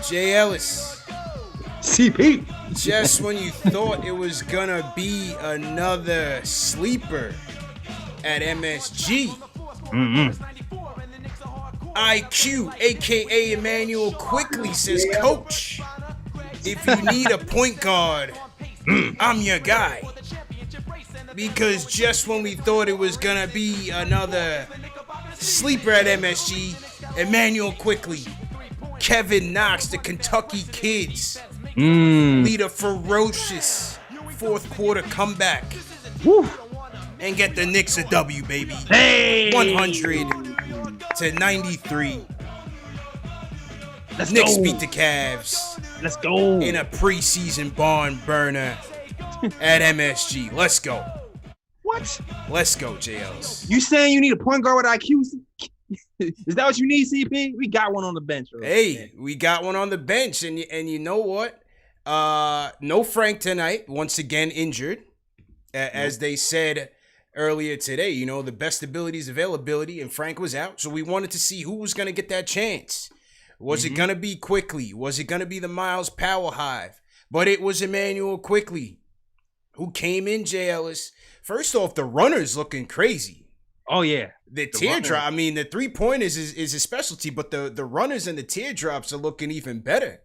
J Ellis. CP. Just when you thought it was gonna be another sleeper at MSG, IQ, aka Emmanuel Quickley, says, Coach, if you need a point guard, I'm your guy. Because just when we thought it was gonna be another sleeper at MSG, Emmanuel Quickley, Kevin Knox, the Kentucky Kids, lead a ferocious fourth quarter comeback. Woo. And get the Knicks a W, baby. Hey. 100-93. Let's Knicks go. beat the Cavs Let's go. in a preseason barn burner at MSG. Let's go. What? Let's go, J Ellis. You saying you need a point guard with IQ? Is that what you need, CP? We got one on the bench. Right? Hey, we got one on the bench, and you know what? No Frank tonight. Once again injured, as they said earlier today. You know, the best ability is availability, and Frank was out, so we wanted to see who was going to get that chance. Was it going to be Quickley? Was it going to be the Miles Power Hive? But it was Emmanuel Quickley who came in, J Ellis. First off, the runner's looking crazy. Oh, yeah. The teardrop, I mean, the three-pointers is a specialty, but the runners and the teardrops are looking even better.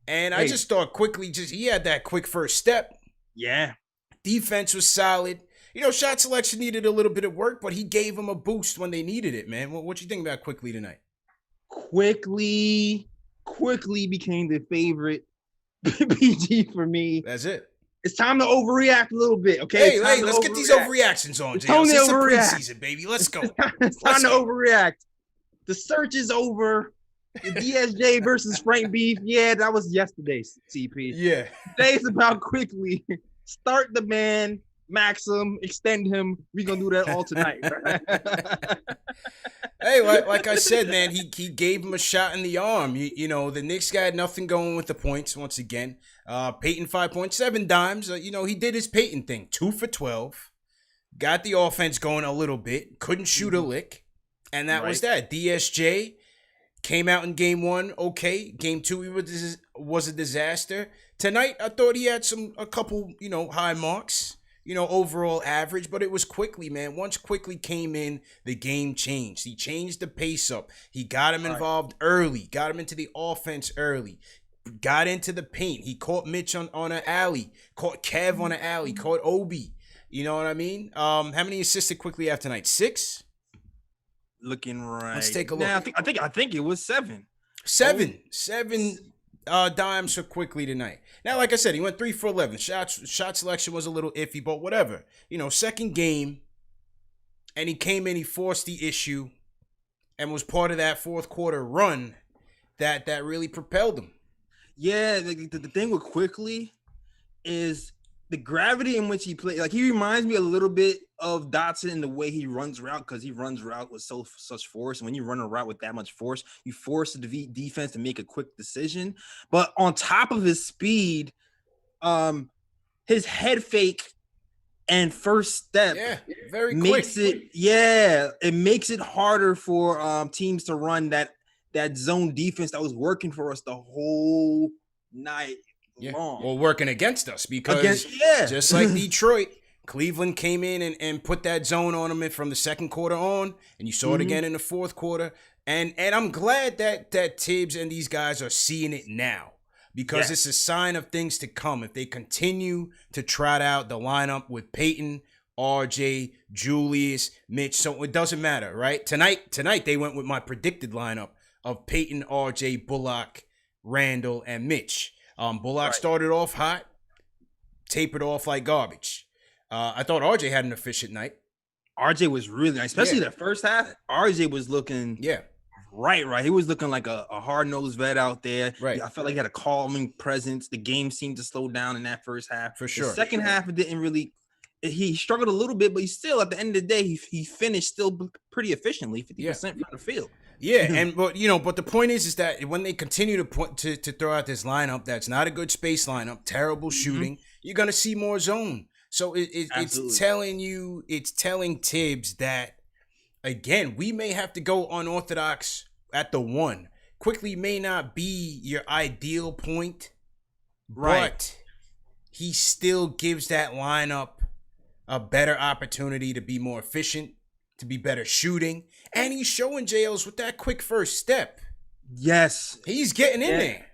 And I just thought Quickley, he had that quick first step. Yeah. Defense was solid. You know, shot selection needed a little bit of work, but he gave them a boost when they needed it, man. What you think about Quickley tonight? Quickly became the favorite PG for me. That's it. It's time to overreact a little bit, okay? Hey, let's get these overreactions on, Jay. It's a preseason, baby. Let's go. It's time to overreact. The search is over. The DSJ versus Frank beef. Yeah, that was yesterday, CP. Yeah. Today's about Quickly. Start the man, max him, extend him. We're going to do that all tonight. Hey, like I said, man, he gave him a shot in the arm. You know, the Knicks got nothing going with the points once again. Peyton 5.7 dimes. He did his Peyton thing. 2 for 12. Got the offense going a little bit. Couldn't shoot a lick. And that was that. DSJ came out in game 1. Okay. Game 2 he was a disaster. Tonight, I thought he had a couple, high marks. Overall average, but it was Quickley, man. Once Quickley came in, the game changed. He changed the pace up. He got him involved early, got him into the offense early, got into the paint. He caught Mitch on an alley, caught Kev on an alley, caught Obi. You know what I mean? How many assists did Quickley have tonight? 6? Looking right. Let's take a look. Nah, I think it was 7. 7 dimes for Quickley tonight. Now, like I said, he went 3 for 11. Shot selection was a little iffy, but whatever. Second game, and he came in, he forced the issue, and was part of that fourth quarter run that really propelled him. Yeah, the thing with Quickley is the gravity in which he plays. Like, he reminds me a little bit of Dotson in the way he runs route, because he runs route with such force. And when you run a route with that much force, you force the defense to make a quick decision. But on top of his speed, his head fake and first step very makes quick. It makes it harder for teams to run that zone defense that was working for us the whole night long. Well, working against us, because just like Detroit, Cleveland came in and put that zone on them from the second quarter on, and you saw it again in the fourth quarter. And I'm glad that Tibbs and these guys are seeing it now, because it's a sign of things to come. If they continue to trot out the lineup with Peyton, RJ, Julius, Mitch, so it doesn't matter, right? Tonight they went with my predicted lineup of Peyton, RJ, Bullock, Randle, and Mitch. Bullock started off hot, tapered off like garbage. I thought RJ had an efficient night. RJ was really nice, especially the first half. RJ was looking right. He was looking like a hard-nosed vet out there. Right. I felt like he had a calming presence. The game seemed to slow down in that first half. For sure. The second half, it didn't really. He struggled a little bit, but he still, at the end of the day, he finished still pretty efficiently, 50% from the field. Yeah, but the point is that when they continue to throw out this lineup, that's not a good space lineup, terrible shooting, you're gonna see more zone. So it's telling Tibbs that, again, we may have to go unorthodox at the 1. Quickley may not be your ideal point, Right. but he still gives that lineup a better opportunity to be more efficient, to be better shooting, and he's showing J Ellis with that quick first step. Yes. He's getting in there.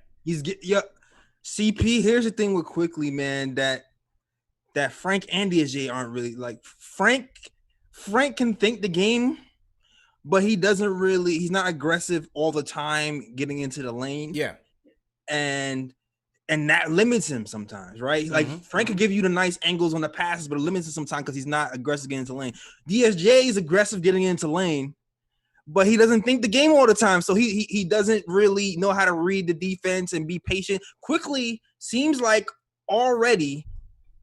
CP, here's the thing with Quickley, man, that Frank and DJ aren't really like Frank can think the game, but he's not aggressive all the time getting into the lane. Yeah. And that limits him sometimes, right? Like Frank could give you the nice angles on the passes, but it limits him sometimes because he's not aggressive getting into lane. DSJ is aggressive getting into lane, but he doesn't think the game all the time. So he doesn't really know how to read the defense and be patient. Quickley seems like already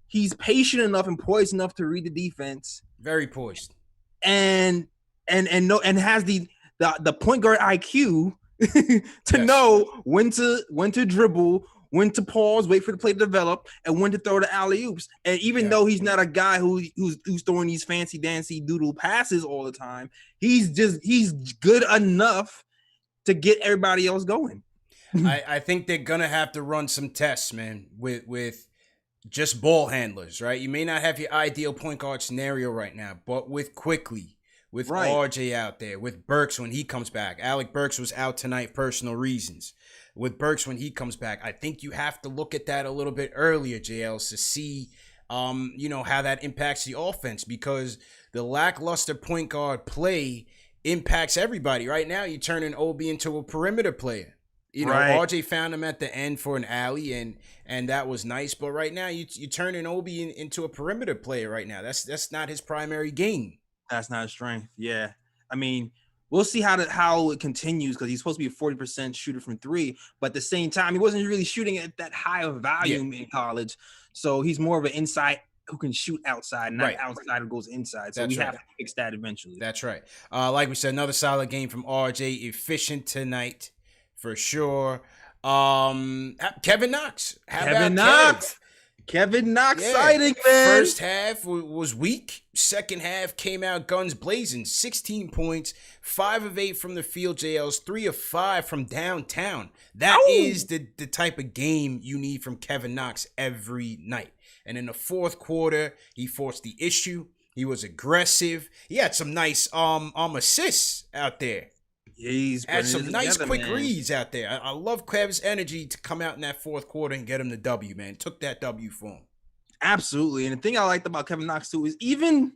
he's patient enough and poised enough to read the defense. Very poised. And has the point guard IQ to know when to dribble, when to pause, wait for the play to develop, and when to throw the alley-oops. And even though he's not a guy who's throwing these fancy dancy doodle passes all the time, he's good enough to get everybody else going. I think they're gonna have to run some tests, man, with just ball handlers, right? You may not have your ideal point guard scenario right now, but with Quickley, with RJ out there, with Burks when he comes back. Alec Burks was out tonight, personal reasons. With Burks when he comes back, I think you have to look at that a little bit earlier, J Ellis, to see, how that impacts the offense, because the lackluster point guard play impacts everybody. Right now, you're turning Obi into a perimeter player. RJ found him at the end for an alley, and that was nice. But right now, you're turning Obi into a perimeter player right now. That's not his primary game. That's not his strength. Yeah. I mean, we'll see how it continues, because he's supposed to be a 40% shooter from three, but at the same time, he wasn't really shooting at that high of volume in college. So he's more of an inside who can shoot outside, not outside who goes inside. So we have to fix that eventually. That's right. Like we said, another solid game from RJ. Efficient tonight for sure. Kevin Knox. Kevin Knox sighting, man. First half was weak. Second half came out guns blazing. 16 points, 5 of 8 from the field, JLs, 3 of 5 from downtown. That is the type of game you need from Kevin Knox every night. And in the fourth quarter, he forced the issue. He was aggressive. He had some nice assists out there. Yeah, he's had some nice quick reads out there. I love Kev's energy to come out in that fourth quarter and get him the W, man. Took that W for him. Absolutely. And the thing I liked about Kevin Knox, too, is even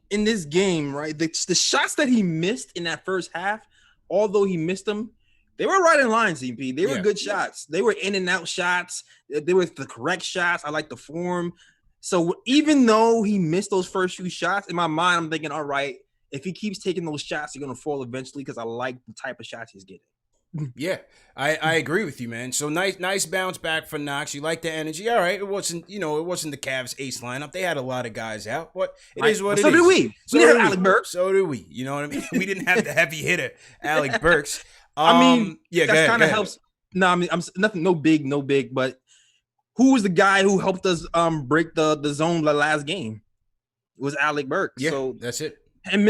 in this game, right, the shots that he missed in that first half, although he missed them, they were right in line, CP. They were good shots. They were in and out shots. They were the correct shots. I like the form. So even though he missed those first few shots, in my mind, I'm thinking, all right, if he keeps taking those shots, he's going to fall eventually, because I like the type of shots he's getting. Yeah, I agree with you, man. So nice bounce back for Knox. You like the energy. All right, it wasn't the Cavs ace lineup. They had a lot of guys out, but it is what it is. So did we. We didn't have Alec Burks. So did we. You know what I mean? We didn't have the heavy hitter, Alec Burks. That kind of helps. No, I mean, I'm nothing, no big, but who was the guy who helped us break the zone the last game? It was Alec Burks. Yeah, so that's it. And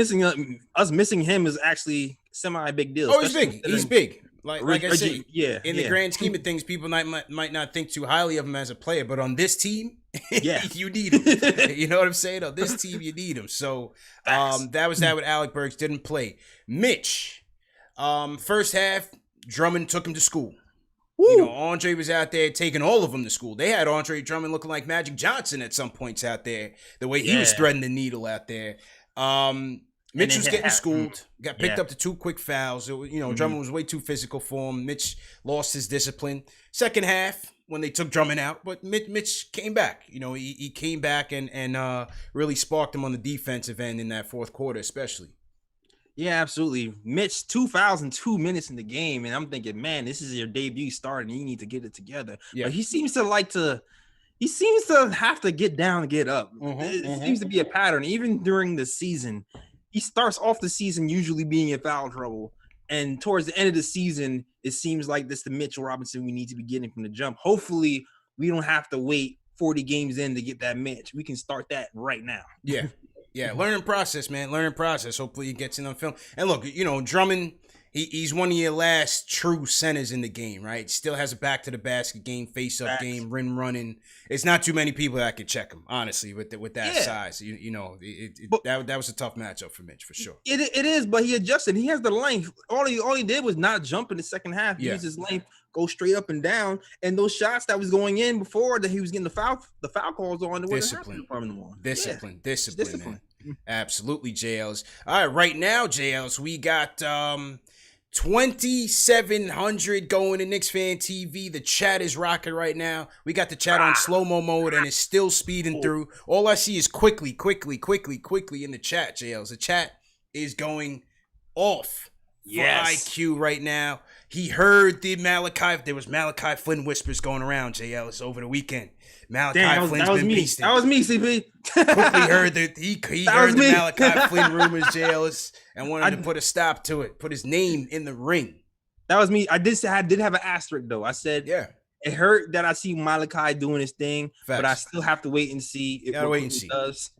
us missing him is actually semi big deal. Oh, he's big. He's big. Like I said, in the the grand scheme of things, people might not think too highly of him as a player, but on this team, you need him. You know what I'm saying? On this team, you need him. So that was that with Alec Burks. Didn't play. Mitch, first half, Drummond took him to school. Woo. Andre was out there taking all of them to school. They had Andre Drummond looking like Magic Johnson at some points out there. The way he was threading the needle out there. Mitch was getting schooled, got picked up to 2 quick fouls. Drummond was way too physical for him. Mitch lost his discipline. Second half, when they took Drummond out, but Mitch came back. He came back and really sparked him on the defensive end in that fourth quarter, especially. Yeah, absolutely. Mitch, 2 fouls in 2 minutes in the game, and I'm thinking, man, this is your debut start, and you need to get it together. Yeah. But he seems to have to get down and get up. It seems to be a pattern. Even during the season, he starts off the season usually being in foul trouble. And towards the end of the season, it seems like this is the Mitchell Robinson we need to be getting from the jump. Hopefully, we don't have to wait 40 games in to get that Mitch. We can start that right now. Yeah. Yeah, learning process, man. Learning process. Hopefully he gets in on film. And look, Drummond, He's one of your last true centers in the game, right? Still has a back to the basket game, face up game, rim running. It's not too many people that could check him, honestly, with that size. That was a tough matchup for Mitch for sure. It is, but he adjusted. He has the length. All he did was not jump in the second half. He used his length, go straight up and down, and those shots that was going in before that he was getting the foul calls on. Discipline, man. Absolutely, J Ellis. All right, right now, J Ellis, we got 2,700 going to Knicks Fan TV. The chat is rocking right now. We got the chat on slow-mo mode, and it's still speeding through. All I see is quickly in the chat, J Ellis. The chat is going off for IQ right now. He heard the there was Malachi Flynn whispers going around, J Ellis, over the weekend. Malachi Flynn's been beasting. That was me, CP. Quickly heard that he heard the Malachi Flynn rumors, J Ellis, and wanted to put a stop to it. Put his name in the ring. That was me. I did have an asterisk though. I said, it hurt that I see Malachi doing his thing, but I still have to wait and see if he does.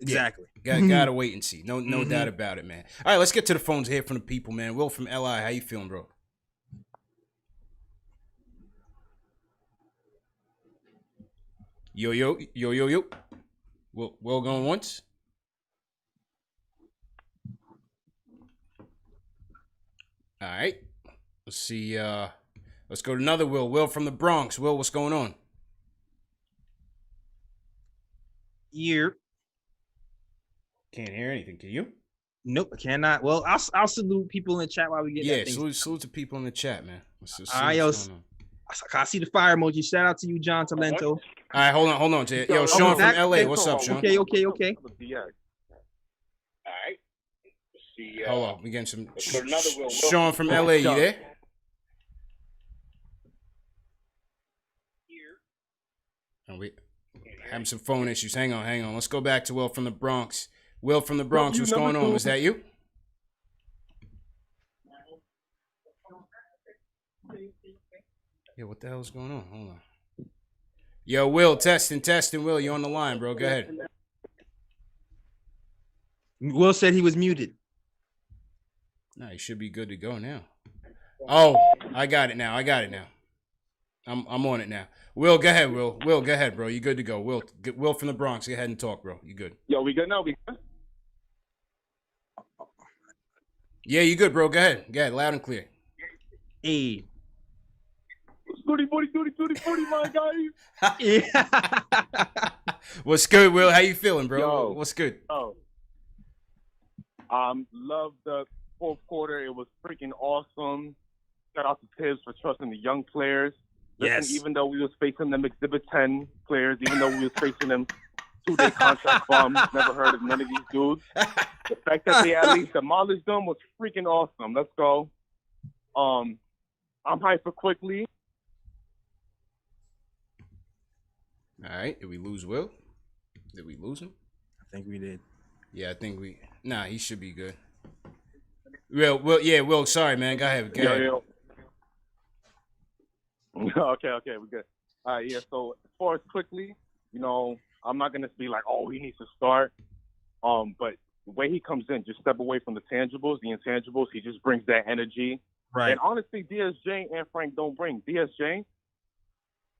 Exactly. Gotta wait and see. No doubt about it, man. All right, let's get to the phones here from the people, man. Will from LI, how you feeling, bro? Yo. Will going once? All right. Let's see. Let's go to another Will. Will from the Bronx. Will, what's going on? Can't hear anything. Can you? Nope, I cannot. Well, I'll salute people in the chat while we get that thing. Salute to people in the chat, man. I see the fire emoji. Shout out to you, John Talento. All right, hold on, Jay. Yo, Sean from LA. What's up, Sean? Okay. All right. Let's see. Hold on, we getting some. Sean from LA, you there? Oh, we having some phone issues. Hang on. Let's go back to Will from the Bronx. Will from the Bronx, what's going on? Was that you? Yeah, what the hell is going on? Hold on. Yo, Will, testing. Will, you on the line, bro. Go ahead. Will said he was muted. No, he should be good to go now. Oh, I got it now. I'm on it now. Will, go ahead, Will. Will, go ahead, bro. You good to go. Will from the Bronx, go ahead and talk, bro. You good? Yo, we good now? We good? Yeah, you good, bro. Go ahead, loud and clear. Hey. Booty, my guys. Yeah. What's good, Will? How you feeling, bro? Yo, what's good? Love the fourth quarter. It was freaking awesome. Shout out to Tibbs for trusting the young players. Listen, even though we was facing them Exhibit 10 players, even though we was facing them 2-day contract bums, never heard of none of these dudes. The fact that they at least demolished them was freaking awesome. Let's go. I'm hyped for Quickley. All right. Did we lose Will? Did we lose him? I think we did. Yeah, I think we. Nah, he should be good. Will. Sorry, man. Go ahead. Yo. Okay, we're good. All right, yeah. So as far as Quickley, I'm not gonna be like, oh, he needs to start. But the way he comes in, just step away from the tangibles, the intangibles. He just brings that energy. Right. And honestly, DSJ and Frank don't bring. DSJ,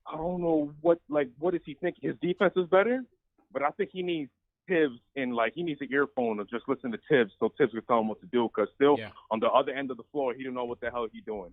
I don't know what does he think? His defense is better, but I think he needs Tibbs and he needs an earphone or just listen to Tibbs so Tibbs can tell him what to do. Because on the other end of the floor, he don't know what the hell he's doing.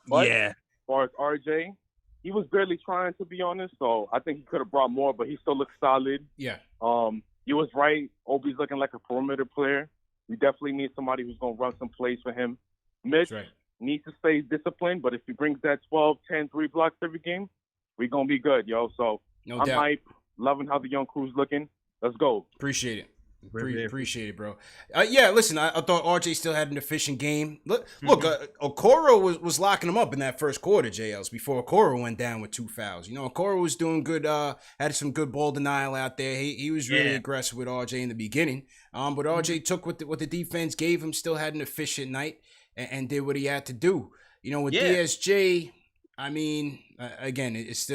But as far as RJ, he was barely trying, to be honest. So I think he could have brought more, but he still looks solid. Yeah. You was right. Obi's looking like a perimeter player. We definitely need somebody who's going to run some plays for him. Mitch needs to stay disciplined, but if he brings that 12, 10, 3 blocks every game, we're going to be good, yo. So I'm hyped, loving how the young crew's looking. Let's go. Appreciate it. Appreciate it, bro. Listen, I thought RJ still had an efficient game. Look, Okoro was locking him up in that first quarter, JLs, before Okoro went down with 2 fouls. Okoro was doing good, had some good ball denial out there. He was really aggressive with RJ in the beginning. But RJ took what the defense gave him, still had an efficient night, and did what he had to do. With DSJ, I mean, again, it's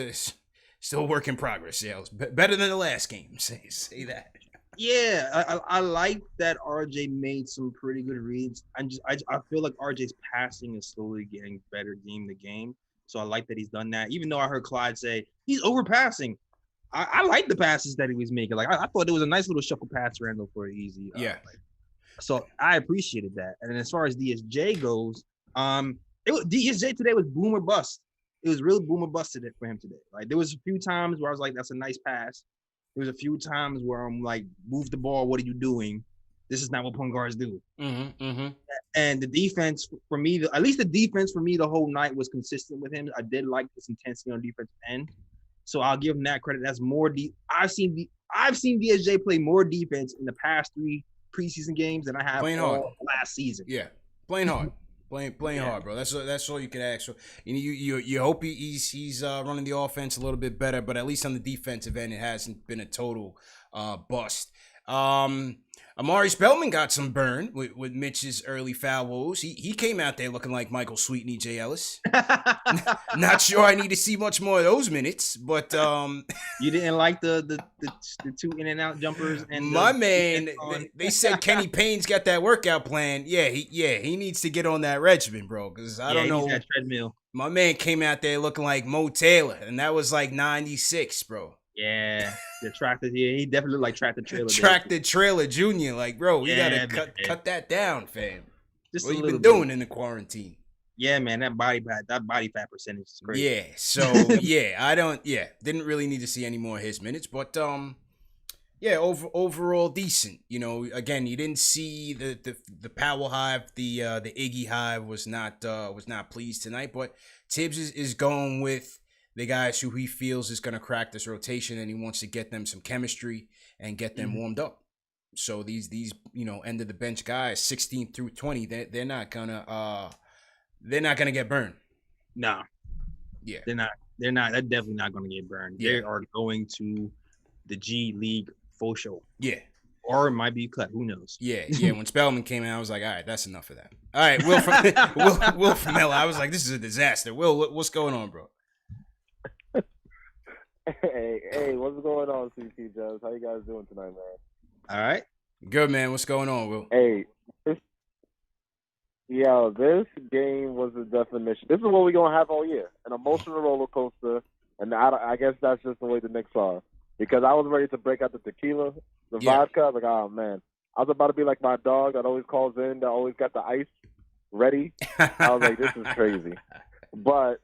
still a work in progress, JLs. Better than the last game, say that. Yeah, I like that RJ made some pretty good reads. I feel like RJ's passing is slowly getting better game to game. So I like that he's done that. Even though I heard Clyde say he's overpassing. I like the passes that he was making. Like I thought it was a nice little shuffle pass Randle for easy. Yeah. So I appreciated that. And as far as DSJ goes, DSJ today was boom or bust. It was really boom or busted it for him today. Like there was a few times where I was like, that's a nice pass. There was a few times where I'm like, move the ball. What are you doing? This is not what point guards do. And the defense for me, at least the defense for me the whole night was consistent with him. I did like this intensity on defensive end. So I'll give him that credit. That's more I've seen DSJ play more defense in the past 3 preseason games than I have last season. Yeah, playing hard. Playing hard, bro. That's all you can ask for. You hope he's running the offense a little bit better, but at least on the defensive end, it hasn't been a total bust. Amari Spellman got some burn with Mitch's early foul woes. He came out there looking like Michael Sweetney, J Ellis. Not sure I need to see much more of those minutes, but you didn't like the 2 in and out jumpers and my man. They said Kenny Payne's got that workout plan. Yeah, he needs to get on that regimen, bro. Because I don't know. That treadmill. My man came out there looking like Mo Taylor, and that was like 96, bro. Yeah, the tractor. Yeah, he definitely looked like Tractor Trailer. Tractor Trailer Junior, like, bro, we gotta cut that down, fam. What you been doing in the quarantine? Yeah, man, that body fat percentage is crazy. Yeah, so didn't really need to see any more of his minutes, but overall decent. Again, you didn't see the Powell hive, the Iggy hive was not pleased tonight, but Tibbs is going with the guys who he feels is going to crack this rotation, and he wants to get them some chemistry and get them warmed up. So these end of the bench guys, 16 through 20, they're not gonna get burned. No. Yeah. They're not. They're definitely not gonna get burned. Yeah. They are going to the G League full show. Yeah. Or it might be cut. Who knows? Yeah. When Spellman came in, I was like, all right, that's enough of that. All right, Will from L. I was like, this is a disaster. Will, what's going on, bro? Hey, what's going on, CP Jazz? How you guys doing tonight, man? All right. Good, man. What's going on, Will? Hey, this game was the definition. This is what we're going to have all year, an emotional roller coaster, and I guess that's just the way the Knicks are. Because I was ready to break out the tequila, the vodka. I was like, oh, man. I was about to be like my dog that always calls in, that always got the ice ready. I was like, this is crazy. But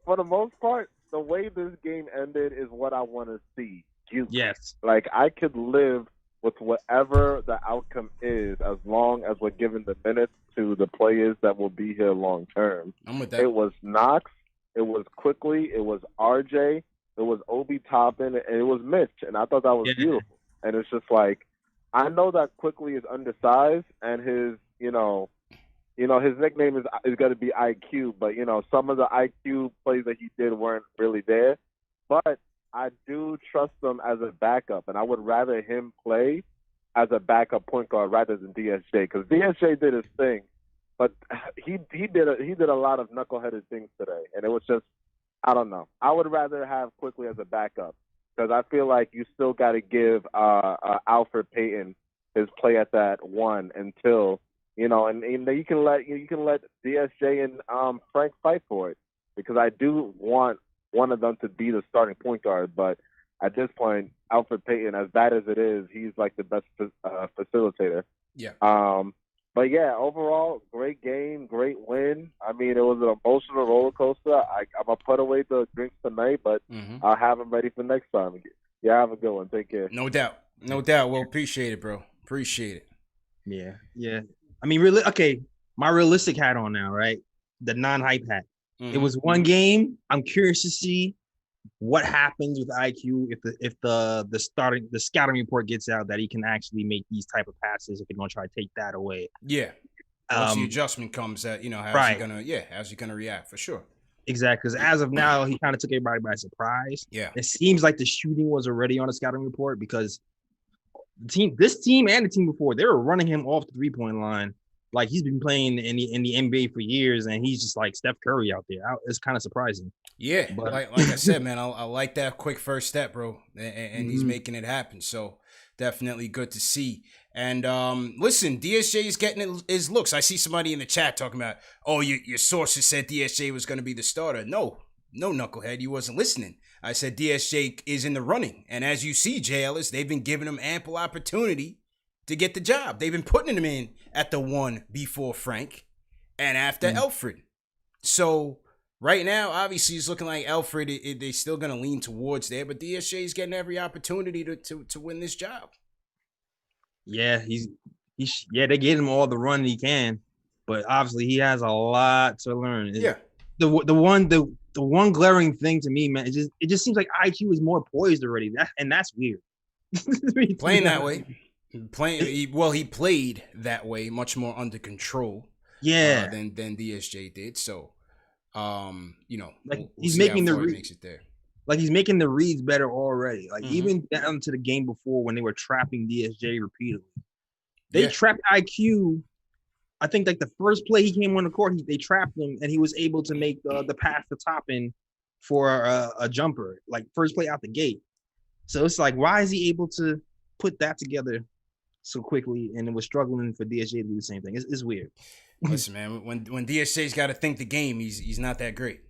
for the most part, the way this game ended is what I want to see. Yes. Like, I could live with whatever the outcome is as long as we're giving the minutes to the players that will be here long term. I'm with that. It was Knox. It was Quickley. It was RJ. It was Obi Toppin. And it was Mitch. And I thought that was beautiful. And it's just like, I know that Quickley is undersized and his, his nickname is going to be IQ, but, some of the IQ plays that he did weren't really there. But I do trust him as a backup, and I would rather him play as a backup point guard rather than DSJ, because DSJ did his thing, but he did a lot of knuckleheaded things today, and it was just, I don't know. I would rather have Quickley as a backup, because I feel like you still got to give Alfred Payton his play at that one until and you can let DSJ and Frank fight for it, because I do want one of them to be the starting point guard. But at this point, Alfred Payton, as bad as it is, he's like the best facilitator. Yeah. But yeah, overall, great game, great win. I mean, it was an emotional roller coaster. I'm gonna put away the drinks tonight, but I'll have them ready for next time. Yeah, have a good one. Take care. No doubt. Well, appreciate it, bro. Appreciate it. Yeah. I mean, my realistic hat on now, right? The non-hype hat. It was one game. I'm curious to see what happens with IQ if the scouting report gets out that he can actually make these type of passes. If they're gonna try to take that away, once the adjustment comes, that how's he gonna react for sure? Exactly, because as of now, he kind of took everybody by surprise. Yeah, it seems like the shooting was already on the scouting report because this team and the team before, they were running him off the 3-point line. Like, he's been playing in the NBA for years, and he's just like Steph Curry out there. It's kind of surprising. Yeah, but like I said, man, I like that quick first step, bro, and he's making it happen. So definitely good to see. And listen, DSJ is getting his looks. I see somebody in the chat talking about, oh, your sources said DSJ was going to be the starter. No, knucklehead, you wasn't listening. I said DSJ is in the running. And as you see, J Ellis, they've been giving him ample opportunity to get the job. They've been putting him in at the 1 before Frank and after Elfrid. So right now, obviously, it's looking like Elfrid, they're still going to lean towards there, but DSJ is getting every opportunity to win this job. Yeah, they gave him all the run he can, but obviously he has a lot to learn. Yeah. The one glaring thing to me, man, it just seems like IQ is more poised already. That's weird. Playing that way. He played that way, much more under control. Yeah. Than DSJ did. So he's making the reads there. Like he's making the reads better already. Like even down to the game before when they were trapping DSJ repeatedly, they trapped IQ. I think like the first play he came on the court, they trapped him and he was able to make the pass to Toppin for a jumper, like first play out the gate. So it's like, why is he able to put that together so quickly and it was struggling for DSJ to do the same thing? It's weird. Listen, man, when DSJ's got to think the game, he's not that great.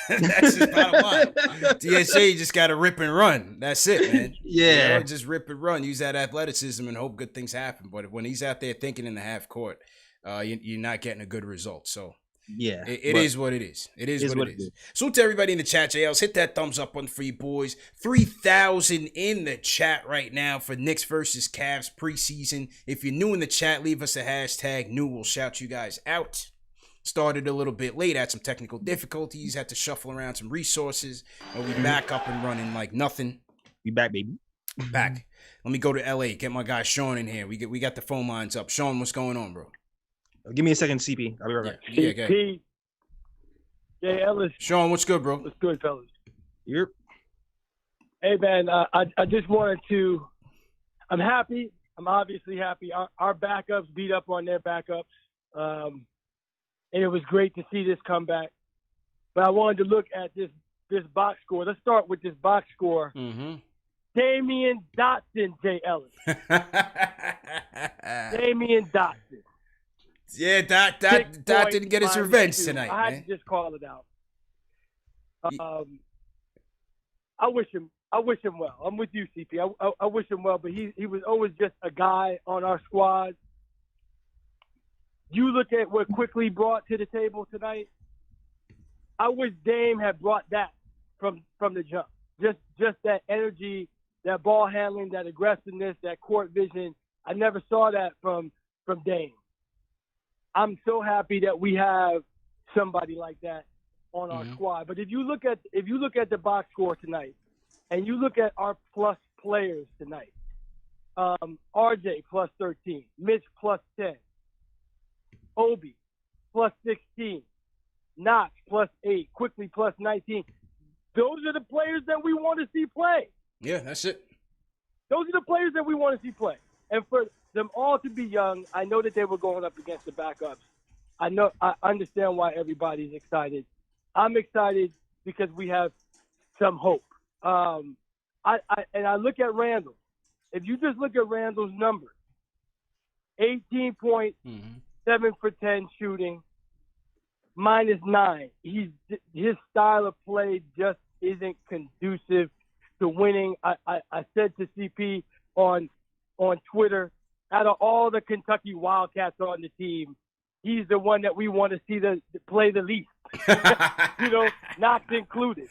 That's his bottom line. DSJ just got to rip and run. That's it, man. Yeah. Just rip and run. Use that athleticism and hope good things happen. But when he's out there thinking in the half court, you're not getting a good result. So yeah, it is what it is. It is what it is. So to everybody in the chat, J Ellis, hit that thumbs up button for you boys. 3,000 in the chat right now for Knicks versus Cavs preseason. If you're new in the chat, leave us a hashtag new. We'll shout you guys out. Started a little bit late, had some technical difficulties, had to shuffle around some resources, and we back up and running like nothing. We back, baby. Back. Let me go to LA. Get my guy Sean in here. We got the phone lines up. Sean, what's going on, bro? Give me a second, CP. I'll be right back. Yeah, go ahead. J Ellis. Sean, what's good, bro? What's good, fellas? Yep. Hey, man, I just wanted to – I'm happy. I'm obviously happy. Our backups beat up on their backups. And it was great to see this comeback. But I wanted to look at this box score. Let's start with this box score. Mm-hmm. Damian Dotson, J Ellis. Damian Dotson. Yeah, Dot didn't get his revenge tonight, I had man. to just call it out. I wish him well. I'm with you, CP. I wish him well, but he was always just a guy on our squad. You look at what Quickley brought to the table tonight. I wish Dame had brought that from the jump. Just that energy, that ball handling, that aggressiveness, that court vision. I never saw that from Dame. I'm so happy that we have somebody like that on our squad. But if you look at the box score tonight, and you look at our plus players tonight, RJ plus 13, Mitch plus 10, Obi plus 16, Knox plus 8, Quickley plus 19. Those are the players that we want to see play. Yeah, that's it. Those are the players that we want to see play. And for them all to be young, I know that they were going up against the backups. I understand why everybody's excited. I'm excited because we have some hope. I look at Randle. If you just look at Randle's numbers, 18 points, 7 for 10 shooting, -9. His style of play just isn't conducive to winning. I said to CP on Twitter, out of all the Kentucky Wildcats on the team, he's the one that we want to see play the least. Knox included.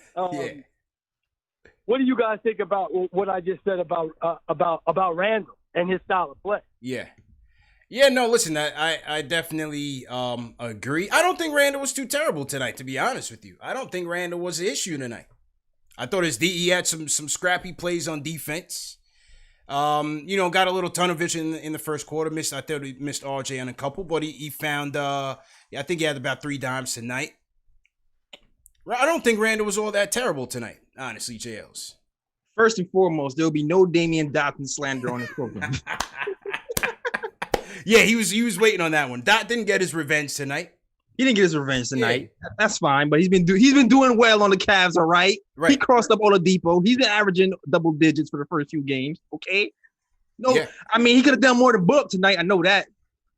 What do you guys think about what I just said about Randle and his style of play? Yeah, no, listen, I definitely agree. I don't think Randle was too terrible tonight, to be honest with you. I don't think Randle was an issue tonight. I thought he had some scrappy plays on defense. Got a little tunnel vision in the first quarter. I thought he missed RJ on a couple, but he found, I think he had about 3 dimes tonight. I don't think Randle was all that terrible tonight, honestly, J Ellis. First and foremost, there'll be no Damian Dotson slander on this program. Yeah, he was waiting on that one. Dot didn't get his revenge tonight. He didn't get his revenge tonight. Yeah. That's fine, but he's been doing well on the Cavs, all right? He crossed up Oladipo. He's been averaging double digits for the first few games, okay? No, Yeah. I mean he could have done more to Bullock tonight. I know that.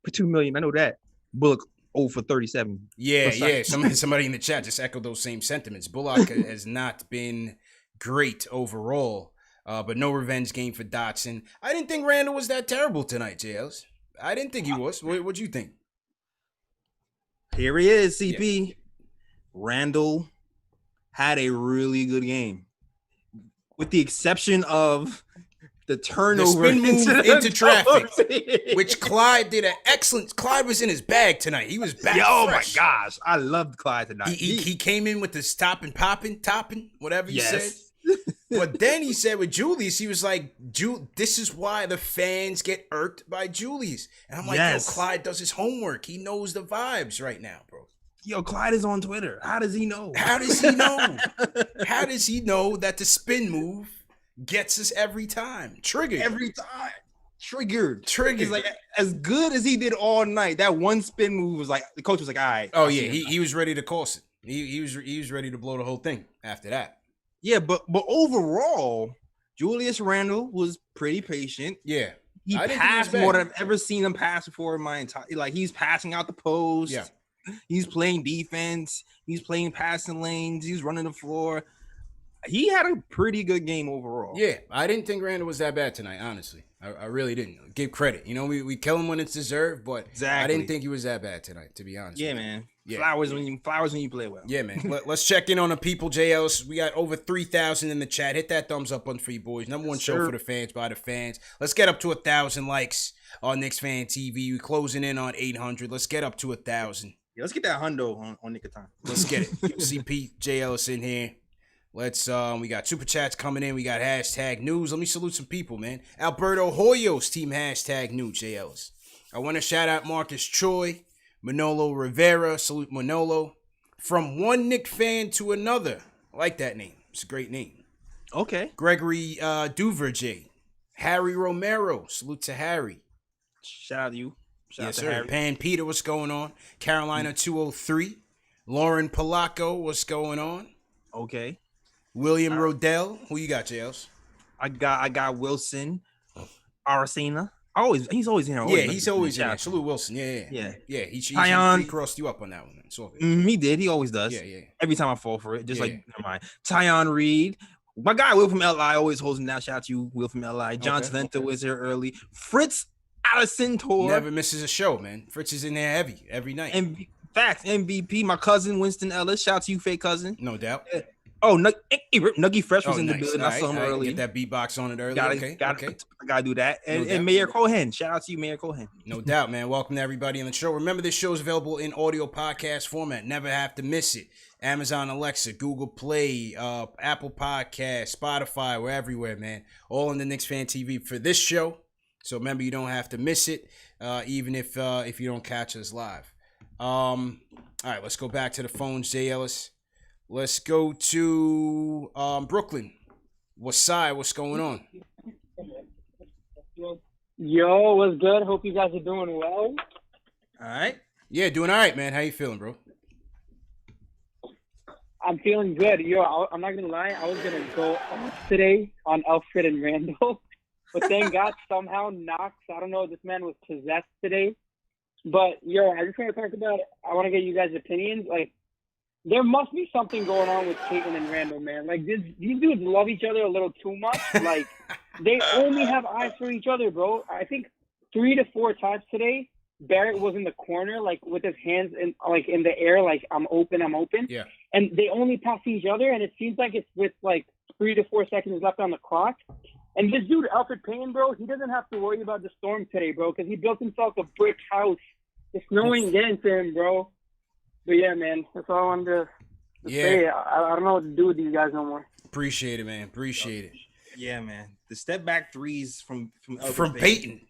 For $2 million, I know that. Bullock 0 for 37. Yeah. Somebody in the chat just echoed those same sentiments. Bullock has not been great overall, but no revenge game for Dotson. I didn't think Randle was that terrible tonight, J Ellis. I didn't think he was. What'd you think? Here he is, CP. Yeah. Randle had a really good game, with the exception of the turnover, the spin move into traffic, which Clyde did an excellent. Clyde was in his bag tonight. He was back. Oh fresh. My gosh, I loved Clyde tonight. He came in with the stopping, popping, topping, whatever he said. But then he said with Julius, he was like, this is why the fans get irked by Julius. And I'm like, yo, Clyde does his homework. He knows the vibes right now, bro. Yo, Clyde is on Twitter. How does he know? How does he know? How does he know that the spin move gets us every time? Triggered. Every time. Triggered. It's like as good as he did all night. That one spin move was like, the coach was like, all right. Oh, yeah. He was ready to course it. He was ready to blow the whole thing after that. Yeah, but overall, Julius Randle was pretty patient. Yeah. He passed more than I've ever seen him pass before in my entire he's passing out the post. Yeah. He's playing defense. He's playing passing lanes. He's running the floor. He had a pretty good game overall. Yeah, I didn't think Randle was that bad tonight, honestly. I really didn't. Give credit. You know, we kill him when it's deserved, but I didn't think he was that bad tonight, to be honest. Yeah, man. Yeah. Flowers when you play well. Yeah, man. Let's check in on the people, J Ellis. We got over 3,000 in the chat. Hit that thumbs up button for you boys. Number one show for the fans by the fans. Let's get up to 1,000 likes on Knicks Fan TV. We're closing in on 800. Let's get up to 1,000. Yeah, let's get that hundo on Nick of Time. Let's get it. CP, J Ellis in here. Let's we got super chats coming in. We got hashtag news. Let me salute some people, man. Alberto Hoyos, team hashtag new, J Ellis. I want to shout out Marcus Troy, Manolo Rivera, salute Manolo. From one Knick fan to another. I like that name. It's a great name. Okay. Gregory Duverger. Harry Romero, salute to Harry. Shout out to you. Shout out to sir. Harry. Pan Peter, what's going on? Carolina 203. Lauren Polacco, what's going on? Okay. William Rodell, who you got, JLs? I got Wilson, Aracena. He's always in here. He's always in here. Salute Wilson. Yeah. He crossed you up on that one. So he did. He always does. Yeah. Every time I fall for it, never mind. Tyon Reed, my guy Will from LI always holds him down. Shout out to you, Will from LI. John Svento was here early. Fritz Allison Tor never misses a show, man. Fritz is in there heavy every night. Facts MVP. My cousin Winston Ellis. Shout out to you, fake cousin. No doubt. Oh, Nuggy Fresh was in the building. I saw him early. Get that beatbox on it early. Okay. I gotta do that. And Mayor Cohen. Shout out to you, Mayor Cohen. No doubt, man. Welcome to everybody on the show. Remember, this show is available in audio podcast format. Never have to miss it. Amazon Alexa, Google Play, Apple Podcast, Spotify. We're everywhere, man. All on the Knicks Fan TV for this show. So remember, you don't have to miss it, even if you don't catch us live. All right, let's go back to the phones, J Ellis. Let's go to Brooklyn. Wasai, what's going on? Yo, what's good? Hope you guys are doing well. All right. Yeah, doing all right, man. How you feeling, bro? I'm feeling good. Yo, I'm not going to lie. I was going to go off today on Alfred and Randle. But thank God somehow Knox, I don't know, this man was possessed today. But, yo, I just want to talk about it. I want to get you guys' opinions. Like, there must be something going on with Caitlin and Randle, man. Like, these dudes love each other a little too much. Like, they only have eyes for each other, bro. I think 3 to 4 times today, Barrett was in the corner, like, with his hands in the air, like, I'm open. Yeah. And they only pass each other, and it seems like it's with, like, 3 to 4 seconds left on the clock. And this dude, Alfred Payne, bro, he doesn't have to worry about the storm today, bro, because he built himself a brick house. It's snowing getting to him, bro. But yeah, man, that's all I wanted to say. I don't know what to do with these guys no more. Appreciate it, man. Appreciate it. Yeah, man. The step back threes from Peyton.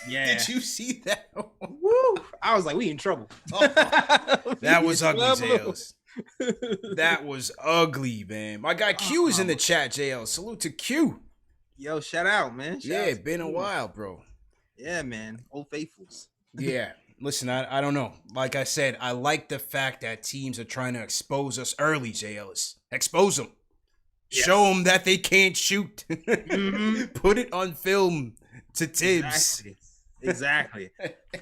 Yeah. Did you see that? Woo! I was like, we in trouble. That was ugly, JLs. That was ugly, man. My guy Q is in the chat, JL. Salute to Q. Yo, shout out, man. Shout been a while, bro. Yeah, man. Old faithfuls. Yeah. Listen, I don't know. Like I said, I like the fact that teams are trying to expose us early, J Ellis. Expose them. Yes. Show them that they can't shoot. Mm-hmm. Put it on film to Tibbs. Exactly.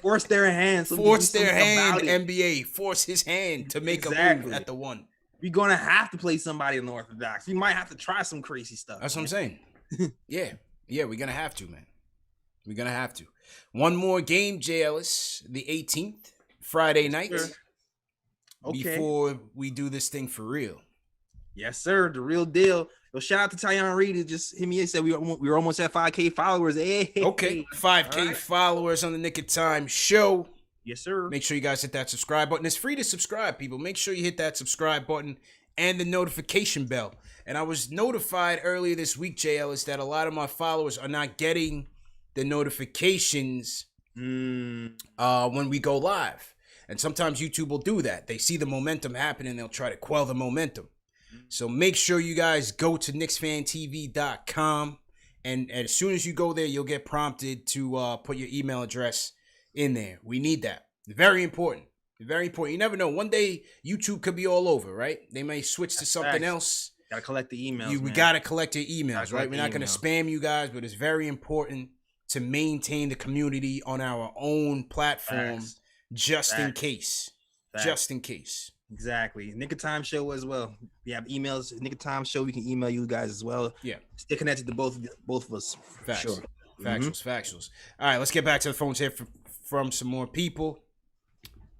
Force their hand. So Force their hand, NBA. Force his hand to make a move at the one. We're gonna have to play somebody unorthodox. We might have to try some crazy stuff. That's what I'm saying. Yeah, we're gonna have to, man. We're gonna have to. One more game, J Ellis, the 18th, Friday night. Sure. Okay. Before we do this thing for real. Yes, sir. The real deal. Well, shout out to Tyon Reed. He just hit me and said we were almost at 5K followers. Hey. Okay, 5K followers on the Knick of Time show. Yes, sir. Make sure you guys hit that subscribe button. It's free to subscribe, people. Make sure you hit that subscribe button and the notification bell. And I was notified earlier this week, J Ellis, that a lot of my followers are not getting the notifications when we go live. And sometimes YouTube will do that. They see the momentum happening, they'll try to quell the momentum. So make sure you guys go to KnicksFanTV.com. And as soon as you go there, you'll get prompted to put your email address in there. We need that. Very important. Very important. You never know. One day, YouTube could be all over, right? They may switch to something else. Gotta collect the emails. We gotta collect your emails, right? We're not gonna spam you guys, but it's very important to maintain the community on our own platform, just in case. Just in case. Exactly. Knick of Time show as well. We have emails. Knick of Time show. We can email you guys as well. Yeah. Stay connected to both of us. Facts. Sure. Factuals. All right, let's get back to the phones here from some more people.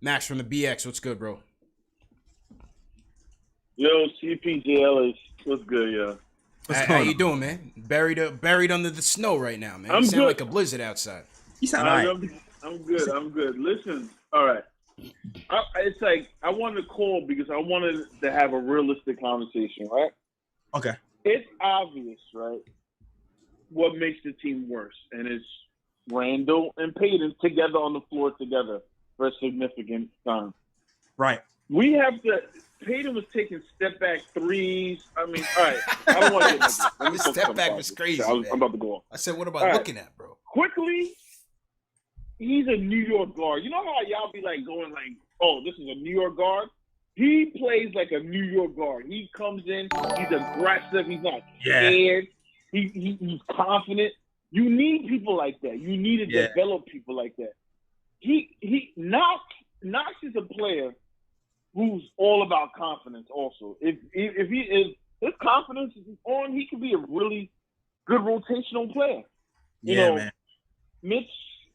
Max from the BX, what's good, bro? Yo, CPJ Ellis, what's good, yo? How you doing, man? Buried under the snow right now, man. You sound like a blizzard outside. You sound all right. I'm good. Listen, all right. It's like I wanted to call because I wanted to have a realistic conversation, right? Okay. It's obvious, right, what makes the team worse, and it's Randle and Payton together on the floor together for a significant time. Right. We have to. Payton was taking step back threes. I mean, all right. I don't want to get into this step back was crazy. I'm about to go on. I said, what about looking at, bro? Quickly, he's a New York guard. You know how y'all be like going like, oh, this is a New York guard? He plays like a New York guard. He comes in, he's aggressive, he's not scared. He's confident. You need people like that. You need to develop people like that. Knox is a player who's all about confidence also. If his confidence is on, he could be a really good rotational player. You know, man. Mitch,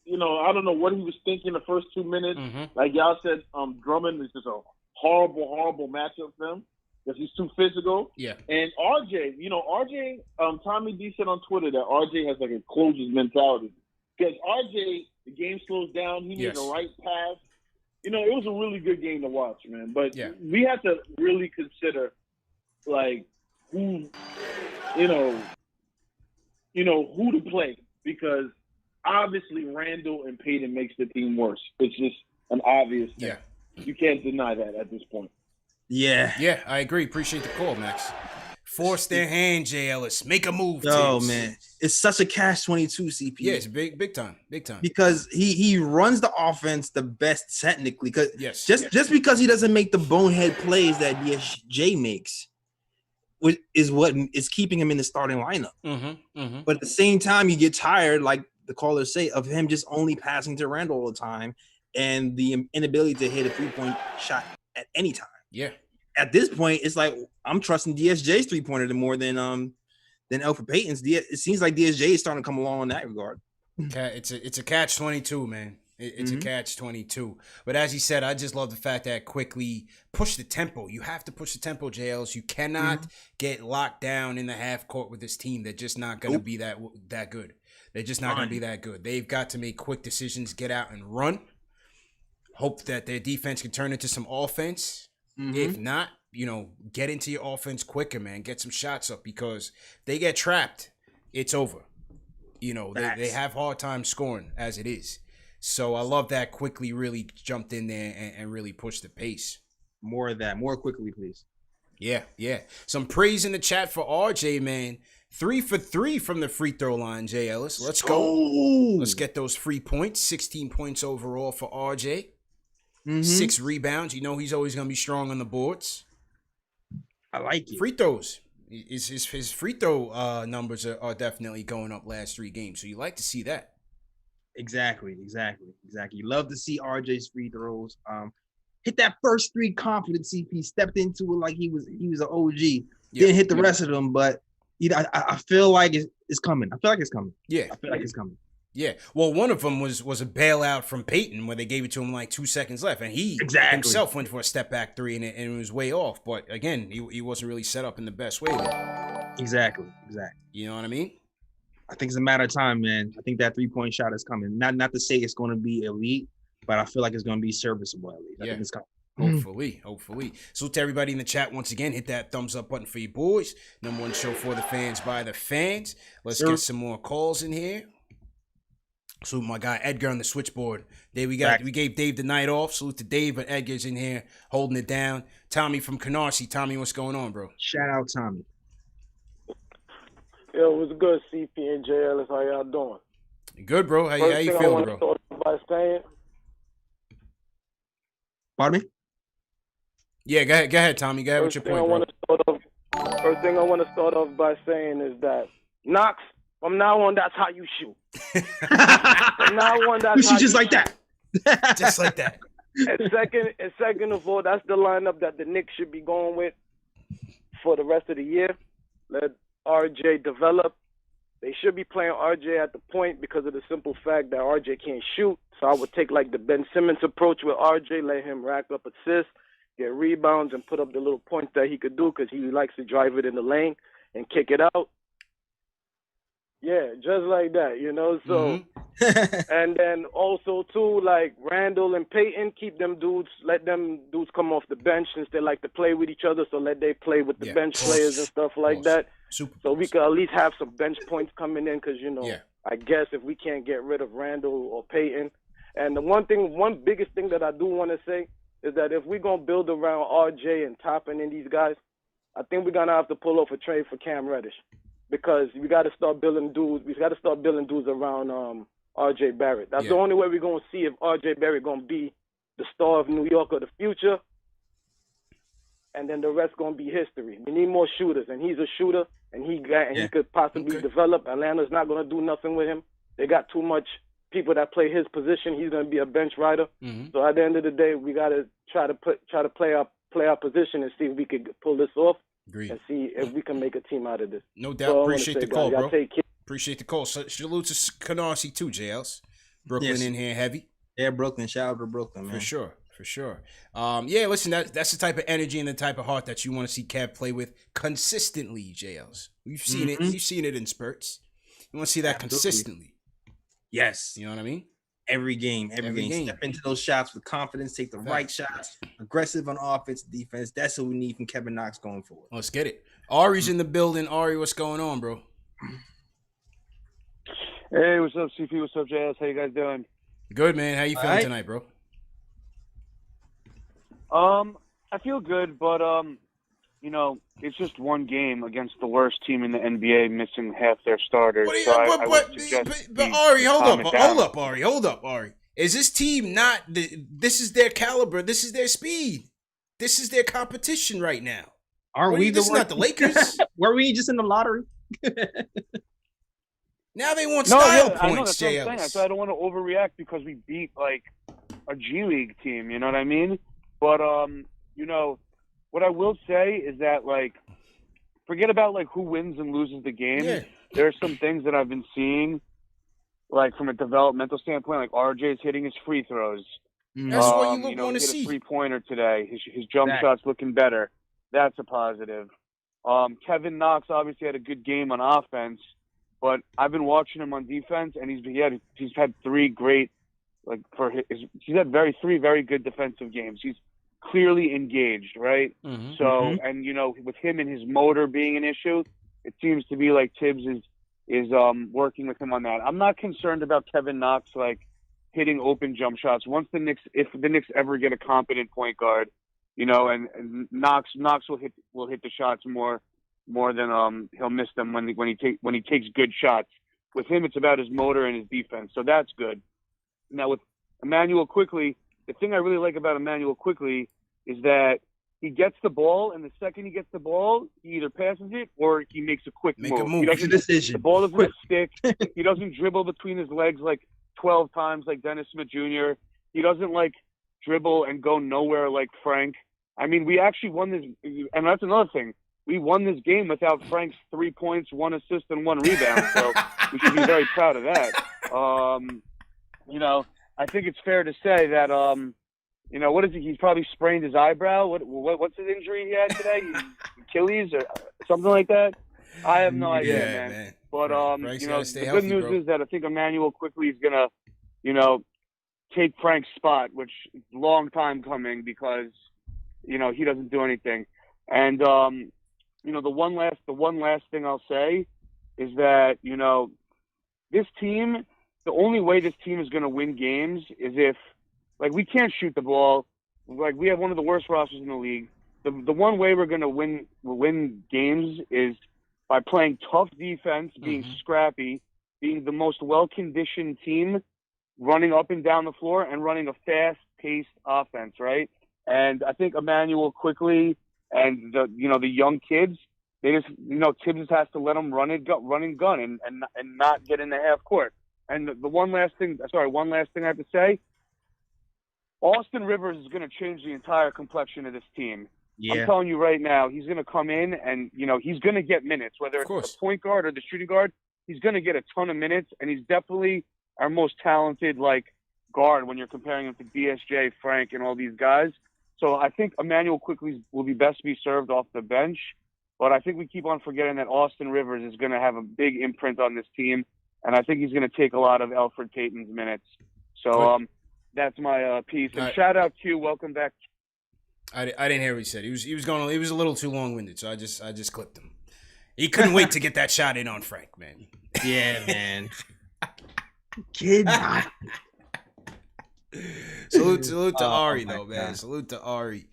I don't know what he was thinking the first 2 minutes. Like y'all said, Drummond is just a horrible matchup for him because he's too physical. Yeah. And RJ, Tommy D said on Twitter that RJ has like a closer's mentality. Because RJ, the game slows down, he made the right pass. It was a really good game to watch, man. But we have to really consider, like, who to play because obviously Randle and Payton makes the team worse. It's just an obvious thing. Yeah. You can't deny that at this point. Yeah, I agree. Appreciate the call, Max. Force their hand, J Ellis. Make a move. Oh man, it's such a catch-22, CP. Yeah, it's big time. Because he runs the offense the best technically. Just because he doesn't make the bonehead plays that DSJ makes, is what is keeping him in the starting lineup. But at the same time, you get tired, like the callers say, of him just only passing to Randle all the time and the inability to hit a 3-point shot at any time. Yeah. At this point, it's like I'm trusting DSJ's 3-pointer more than Elfrid Payton's. It seems like DSJ is starting to come along in that regard. It's a catch-22, man. It's a catch-22. But as he said, I just love the fact that Quickley push the tempo. You have to push the tempo, JLs. You cannot get locked down in the half court with this team. They're just not going to be that good. They're just not going to be that good. They've got to make quick decisions, get out and run. Hope that their defense can turn into some offense. If not, get into your offense quicker, man. Get some shots up because if they get trapped, it's over. They have hard time scoring as it is. So I love that Quickley really jumped in there and really pushed the pace. More of that. More Quickley, please. Yeah. Some praise in the chat for RJ, man. 3 for 3 from the free throw line, J Ellis. Let's go. Let's get those free points. 16 points overall for RJ. 6 rebounds. He's always going to be strong on the boards. I like it. Free throws. His free throw numbers are definitely going up last 3 games. So you like to see that. Exactly. You love to see RJ's free throws. Hit that first 3 confidence. He stepped into it like he was an OG. Didn't hit the rest of them, but I feel like it's coming. I feel like it's coming. Yeah. I feel like it's coming. Yeah. Well, one of them was a bailout from Peyton where they gave it to him like 2 seconds left, and he himself went for a step back 3, and it was way off. But again, he wasn't really set up in the best way there. Exactly. You know what I mean? I think it's a matter of time, man. I think that 3-point shot is coming. Not to say it's going to be elite, but I feel like it's going to be serviceable at least. I think it's coming. Hopefully. So to everybody in the chat, once again, hit that thumbs up button for you boys. Number 1 show for the fans by the fans. Let's get some more calls in here. So my guy Edgar on the switchboard. We gave Dave the night off. Salute to Dave, but Edgar's in here holding it down. Tommy from Canarsie. Tommy, what's going on, bro? Shout out Tommy. Yo, what's good, CP and J Ellis? How y'all doing? Good, bro. How you feeling, bro? Start by saying, Pardon me? Yeah, go ahead, Tommy. Go ahead with your point, bro. First thing I want to start off by saying is that Knox, from now on, that's how you shoot. From now on, that's you shoot just like that. Just like that. And second of all, that's the lineup that the Knicks should be going with for the rest of the year. Let RJ develop. They should be playing RJ at the point because of the simple fact that RJ can't shoot. So I would take like the Ben Simmons approach with RJ, let him rack up assists, get rebounds, and put up the little points that he could do because he likes to drive it in the lane and kick it out. Yeah, just like that, you know. So, and then also too, like Randle and Peyton, keep them dudes, let them dudes come off the bench since they like to play with each other. So let they play with the bench players and stuff like that. So we could at least have some bench points coming in because I guess if we can't get rid of Randle or Peyton, and the one biggest thing that I do want to say is that if we're gonna build around RJ and Toppin and these guys, I think we're gonna have to pull off a trade for Cam Reddish. Because we got to start building dudes. We got to start building dudes around R.J. Barrett. That's the only way we're going to see if R.J. Barrett going to be the star of New York of the future. And then the rest going to be history. We need more shooters, and he's a shooter, and he could possibly develop. Atlanta's not going to do nothing with him. They got too much people that play his position. He's going to be a bench rider. So at the end of the day, we got to try to play our position and see if we could pull this off. Agreed. And see if we can make a team out of this. No doubt. Appreciate the call, bro. Appreciate the call. So, salute to Canarsie too, JLs. Brooklyn in here heavy. Yeah, Brooklyn. Shout out to Brooklyn, man. For sure. Yeah, listen, that's the type of energy and the type of heart that you want to see Kev play with consistently, JLs. You've seen it. You've seen it in spurts. You want to see that consistently. Yes. You know what I mean? Every game. Step into those shots with confidence, take the right shots, aggressive on offense, defense. That's what we need from Kevin Knox going forward. Let's get it. Ari's in the building. Ari, what's going on, bro? Hey, what's up, CP? What's up, JS? How you guys doing? Good, man. How you feeling tonight, bro? I feel good, but it's just one game against the worst team in the NBA, missing half their starters. But Ari, hold up, Ari. Is this team not? This is their caliber. This is their speed. This is their competition right now. This is not the Lakers. Were we just in the lottery? Now they want style points, I know, that's JLs. what I'm saying. I don't want to overreact because we beat like a G League team. You know what I mean? But what I will say is that, like, forget about, like, who wins and loses the game. Yeah. There are some things that I've been seeing, like, from a developmental standpoint, like RJ's hitting his free throws. That's what you want to see. He hit a three-pointer today. His jump shot's looking better. That's a positive. Kevin Knox obviously had a good game on offense, but I've been watching him on defense, and he's had 3 great, like, he's had three very good defensive games. He's clearly engaged, right? So, and with him and his motor being an issue, it seems to be like Tibbs is working with him on that. I'm not concerned about Kevin Knox like hitting open jump shots. If the Knicks ever get a competent point guard, and Knox will hit the shots more than he'll miss them when he takes good shots. With him, it's about his motor and his defense, so that's good. Now with Emmanuel Quickley, the thing I really like about Emmanuel Quickley is that he gets the ball, and the second he gets the ball, he either passes it or he makes a quick Make a move. move. He Makes a doesn't, decision. the ball doesn't stick. He doesn't dribble between his legs like 12 times like Dennis Smith Jr. He doesn't like dribble and go nowhere like Frank. I mean, we actually won this, and that's another thing. We won this game without Frank's 3 points, 1 assist, and 1 rebound. So we should be very proud of that. You know, I think it's fair to say that, you know, what is it? He's probably sprained his eyebrow. What's his injury he had today? Achilles or something like that? I have no idea, man. But, you know, the good news is that I think Emmanuel Quickley is going to, you know, take Frank's spot, which is a long time coming because, you know, he doesn't do anything. And, you know, the one last thing I'll say is that, you know, this team, the only way this team is going to win games is if, like, we can't shoot the ball. Like, we have one of the worst rosters in the league. The one way we're going to win games is by playing tough defense, being scrappy, being the most well-conditioned team, running up and down the floor, and running a fast-paced offense, right? And I think Emmanuel Quickley and the young kids, they just, you know, Tibbs just has to let them run and gun and not get in the half court. And the one last thing I have to say, Austin Rivers is going to change the entire complexion of this team. Yeah. I'm telling you right now, he's going to come in and, you know, he's going to get minutes, whether it's the point guard or the shooting guard. He's going to get a ton of minutes, and he's definitely our most talented, like, guard when you're comparing him to DSJ, Frank, and all these guys. So I think Emmanuel Quickley will be best to be served off the bench. But I think we keep on forgetting that Austin Rivers is going to have a big imprint on this team, and I think he's going to take a lot of Elfrid Payton's minutes. So that's my piece. And shout out Q. Welcome back. I didn't hear what he said. He was a little too long-winded, so I just clipped him. He couldn't wait to get that shot in on Frank, man. Yeah, man. Kid. Salute to Ari though, man. God. Salute to Ari.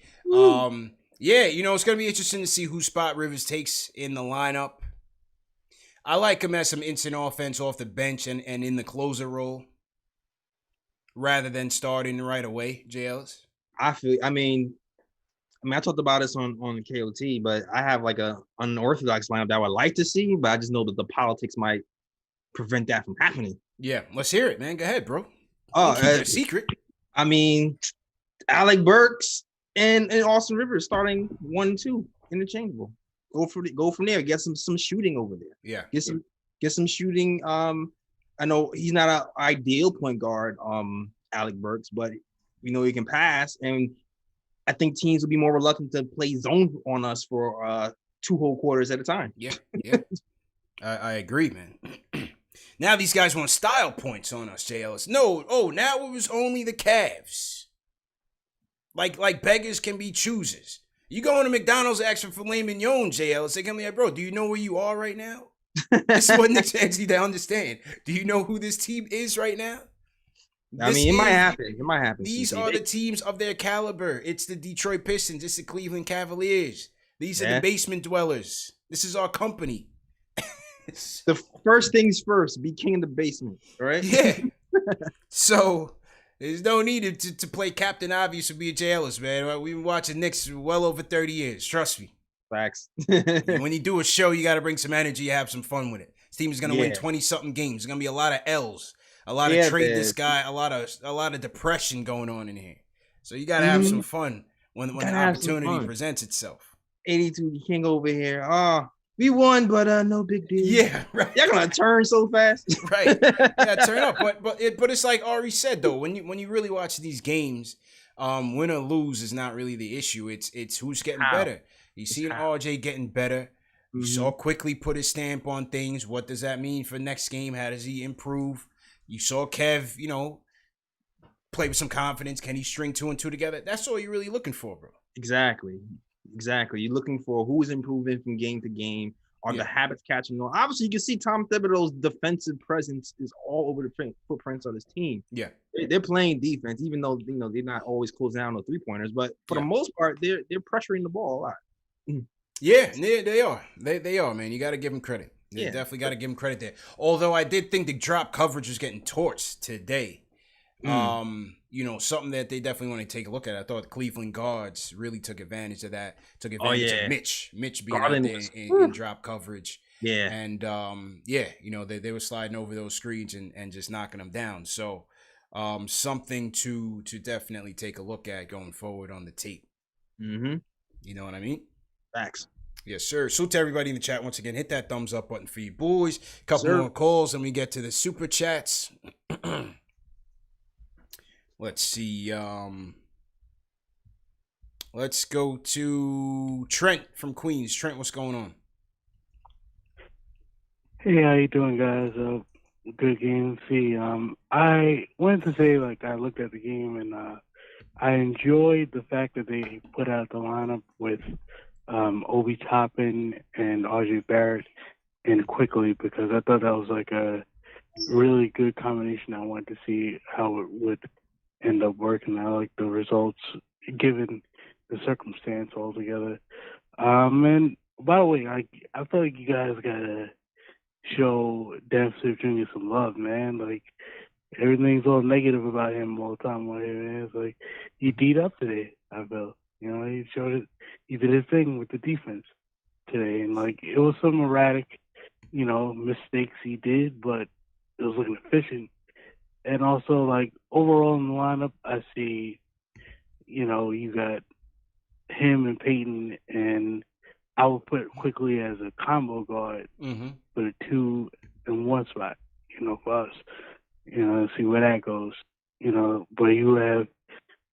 Yeah, you know, it's gonna be interesting to see whose spot Rivers takes in the lineup. I like him as some instant offense off the bench and in the closer role, rather than starting right away. J Ellis. I talked about this on KOT, but I have like a unorthodox lineup that I would like to see, but I just know that the politics might prevent that from happening. Yeah, let's hear it, man. Go ahead, bro. Oh, keep it a secret. I mean, Alec Burks and Austin Rivers starting 1-2 interchangeable. Go from there. Get some shooting over there. Yeah. Get some shooting. I know he's not an ideal point guard, Alec Burks, but we know he can pass, and I think teams will be more reluctant to play zone on us for 2 whole quarters at a time. Yeah. I agree, man. Now these guys want style points on us, J Ellis. No, now it was only the Cavs. Like beggars can be choosers. You go into McDonald's asking for filet mignon, J Ellis. They come like, bro, do you know where you are right now? This is what Knicks fans need to understand. Do you know who this team is right now? It might happen. It might happen. These are the teams of their caliber. It's the Detroit Pistons. It's the Cleveland Cavaliers. These are the basement dwellers. This is our company. The first things first, be king in the basement, right? Yeah. So there's no need to play Captain Obvious or be a J Ellis, man. We've been watching Knicks well over 30 years. Trust me. Facts. When you do a show, you got to bring some energy, have some fun with it. This team is going to win 20-something games. There's going to be a lot of L's, a lot of trade this guy, a lot of depression going on in here. So you got to have some fun when the opportunity presents itself. 82, you can't go over here. We won, but no big deal. Yeah, right. You're gonna turn so fast, right? Yeah, turn up. But it's like Ari said though. When you really watch these games, win or lose is not really the issue. It's who's getting better. You see RJ getting better. You saw Quickley put his stamp on things. What does that mean for next game? How does he improve? You saw Kev, play with some confidence. Can he string 2 and 2 together? That's all you're really looking for, bro. Exactly. You're looking for who's improving from game to game. Are the habits catching on? Obviously, you can see Tom Thibodeau's defensive presence is all over the footprints of his team. Yeah, they're playing defense, even though they're not always closing down on 3-pointers. But for the most part, they're pressuring the ball a lot. Yeah, they are. They are, man. You got to give them credit. You definitely got to give them credit there. Although I did think the drop coverage was getting torched today. Something that they definitely want to take a look at. I thought the Cleveland guards really took advantage of that. Took Oh, advantage yeah. of Mitch being Garland out there was- in drop coverage. Yeah. And they were sliding over those screens and just knocking them down. So something to definitely take a look at going forward on the tape. Mm-hmm. You know what I mean? Facts. Yes, sir. So to everybody in the chat, once again, hit that thumbs up button for you boys. Couple more calls and we get to the super chats. Let's see. Let's go to Trent from Queens. Trent, what's going on? Hey, how you doing, guys? Good game. See, I wanted to say, I looked at the game and I enjoyed the fact that they put out the lineup with Obi Toppin and RJ Barrett and Quickley, because I thought that was a really good combination. I wanted to see how it would end up working. I like the results given the circumstance altogether. And by the way, I feel like you guys gotta show Dan Swift Jr. some love, man. Everything's all negative about him all the time. Man. It's he beat up today, I felt. He showed it. He did his thing with the defense today. And, it was some erratic, mistakes he did, but it was looking efficient. And also, overall in the lineup, I see, you got him and Peyton, and I would put Quickley as a combo guard for the 2 and 1 spot, for us. See where that goes. But you have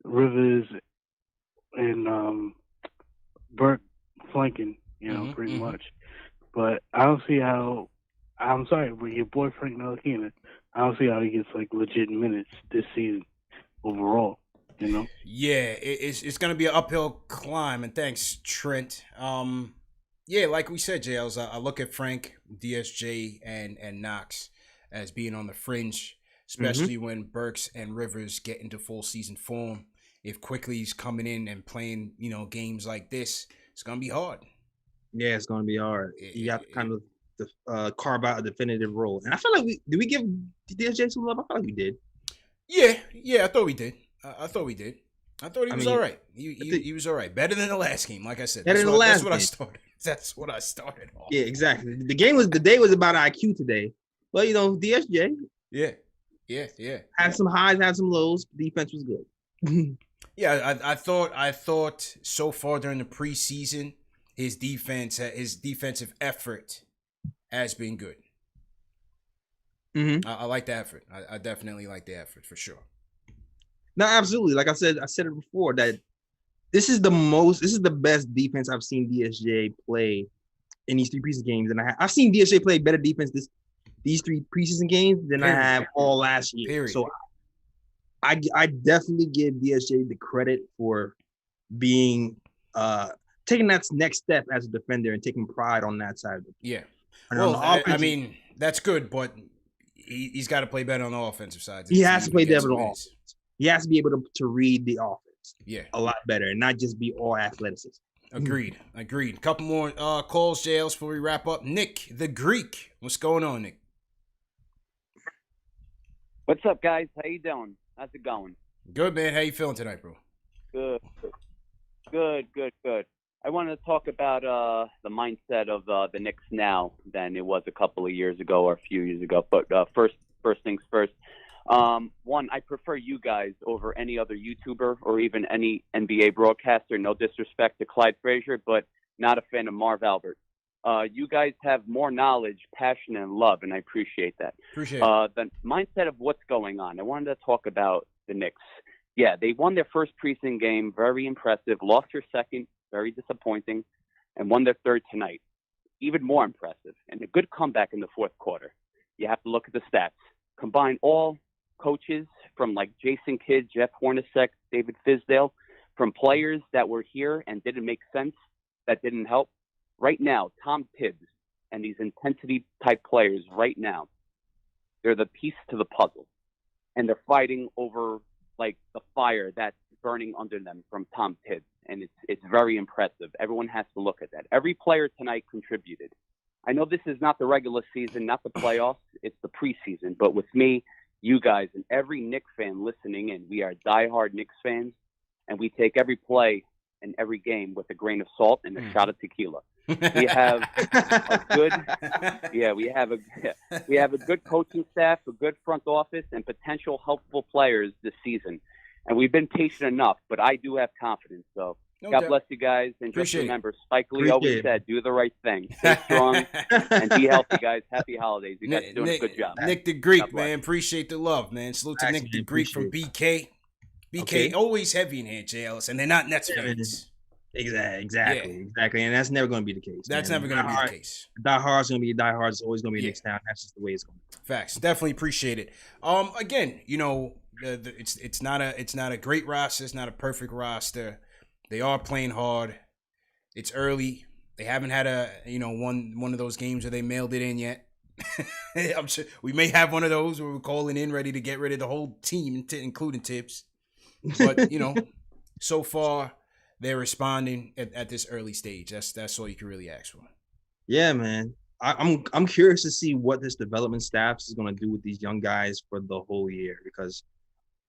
Rivers and Burke flanking, pretty much. But I don't see how. I'm sorry, but your boy Frank Ntilikina, I don't see how he gets legit minutes this season overall. Yeah, it's gonna be an uphill climb, and thanks, Trent. Like we said, J Ellis, I look at Frank, DSJ, and Knox as being on the fringe, especially when Burks and Rivers get into full season form. If Quickley's coming in and playing, games like this, it's gonna be hard. Yeah, it's gonna be hard. You have to kind of carve out a definitive role. And I feel like did we give DSJ some love? I feel like we did. Yeah, I thought we did. I thought we did. I thought he was all right. He was all right. Better than the last game, like I said. That's what I started. That's what I started off. Yeah, exactly. The day was about IQ today. But DSJ. Yeah. Had some highs, had some lows. Defense was good. Yeah, I thought so far during the preseason, his defensive effort has been good. I like the effort. I definitely like the effort for sure. No, absolutely. Like I said it before that this is the best defense I've seen DSJ play in these 3 preseason games, and I've seen DSJ play better defense these 3 preseason games than I have all last year. Period. So I definitely give DSJ the credit for being taking that next step as a defender and taking pride on that side of it. Yeah. And well, I mean, that's good, but he's got to play better on the offensive side. He has to play better on offense. He has to be able to read the offense a lot better and not just be all athleticism. Agreed. Couple more calls, J Ellis, before we wrap up. Nick, the Greek. What's going on, Nick? What's up, guys? How you doing? How's it going? Good, man. How you feeling tonight, bro? Good. I wanted to talk about the mindset of the Knicks now than it was a couple of years ago or a few years ago. But first things first. One, I prefer you guys over any other YouTuber or even any NBA broadcaster. No disrespect to Clyde Frazier, but not a fan of Marv Albert. You guys have more knowledge, passion, and love, and I appreciate that. The mindset of what's going on. I wanted to talk about the Knicks. Yeah, they won their first preseason game, very impressive. Lost their second, very disappointing, and won their third tonight, even more impressive. And a good comeback in the fourth quarter. You have to look at the stats. Combine all coaches from Jason Kidd, Jeff Hornacek, David Fizdale, from players that were here and didn't make sense, that didn't help. Right now, Tom Tibbs and these intensity-type players right now, they're the piece to the puzzle. And they're fighting over, the fire that's burning under them from Tom Tibbs. And it's very impressive. Everyone has to look at that. Every player tonight contributed. I know this is not the regular season, not the playoffs. It's the preseason. But with me, you guys and every Knicks fan listening in. We are diehard Knicks fans, and we take every play and every game with a grain of salt and a shot of tequila. We have a good, we have a good coaching staff, a good front office, and potential helpful players this season. And we've been patient enough, but I do have confidence. So God bless you guys, and just remember, Spike Lee always said, "Do the right thing, stay strong, and be healthy, guys. Happy holidays. You guys are doing a good job." Nick the Greek, man, appreciate the love, man. Salute to Nick the Greek from BK. BK always heavy in here, J Ellis, and they're not Nets fans. Exactly, and that's never going to be the case. That's never going to be the case. Die Hard's going to be Die Hard. It's always going to be Knicks down. That's just the way it's going. Facts, definitely appreciate it. Again, it's not a great roster. It's not a perfect roster. They are playing hard. It's early. They haven't had one of those games where they mailed it in yet. I'm sure we may have one of those where we're calling in ready to get rid of the whole team, including Tibbs. But so far they're responding at this early stage. That's all you can really ask for. Yeah, man. I'm curious to see what this development staff is going to do with these young guys for the whole year, because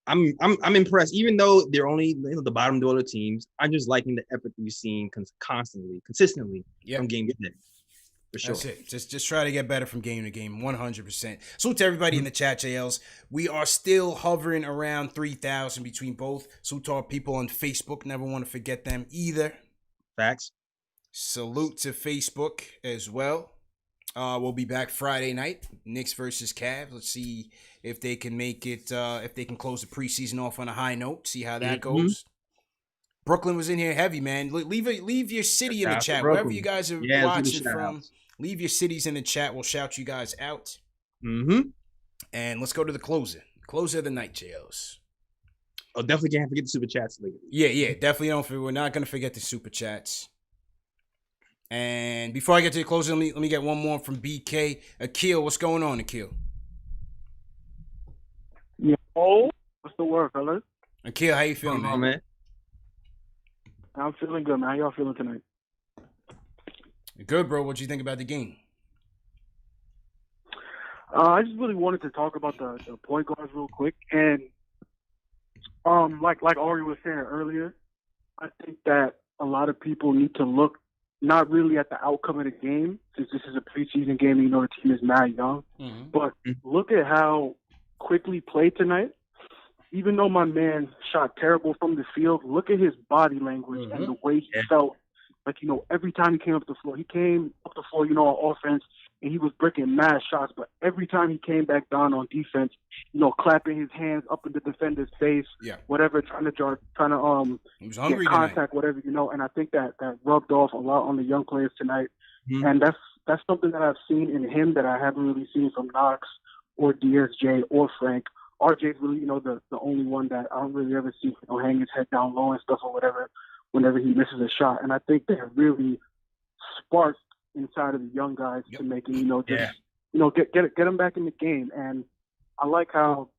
I'm impressed. Even though they're only the bottom dollar teams, I'm just liking the effort we've seen consistently from game to game. For sure. That's it. Just try to get better from game to game, 100%. Salute to everybody in the chat, JLs. We are still hovering around 3,000 between both. Salute to our people on Facebook. Never want to forget them either. Facts. Salute to Facebook as well. We'll be back Friday night, Knicks versus Cavs. Let's see if they can make it, if they can close the preseason off on a high note, see how that goes. Brooklyn was in here heavy, man. Leave your city in the chat. Wherever you guys are watching from, leave your cities in the chat. We'll shout you guys out. And let's go to the closer. Closer of the night, JLs. Oh, definitely can't forget the super chats later. Yeah, definitely don't forget. We're not going to forget the super chats. And before I get to the closer, let me get one more from BK. Akil, what's going on, Akil? What's the word, fellas? Akil, how you feeling, man? I'm feeling good, man. How y'all feeling tonight? Good, bro. What you think about the game? I just really wanted to talk about the point guards real quick. And like Ari was saying earlier, I think that a lot of people need to look not really at the outcome of the game, since this is a preseason game and the team is mad young, but look at how Quickley played tonight. Even though my man shot terrible from the field, look at his body language and the way he felt. Like, every time he came up the floor, on offense, and he was breaking mad shots. But every time he came back down on defense, clapping his hands up in the defender's face, whatever, trying to he was hungry get contact, tonight. whatever, And I think that rubbed off a lot on the young players tonight. And that's something that I've seen in him that I haven't really seen from Knox or DSJ or Frank. RJ's really, the only one that I don't really ever see, hang his head down low and stuff or whatever whenever he misses a shot. And I think that really sparked inside of the young guys to make him, get him back in the game. And I like how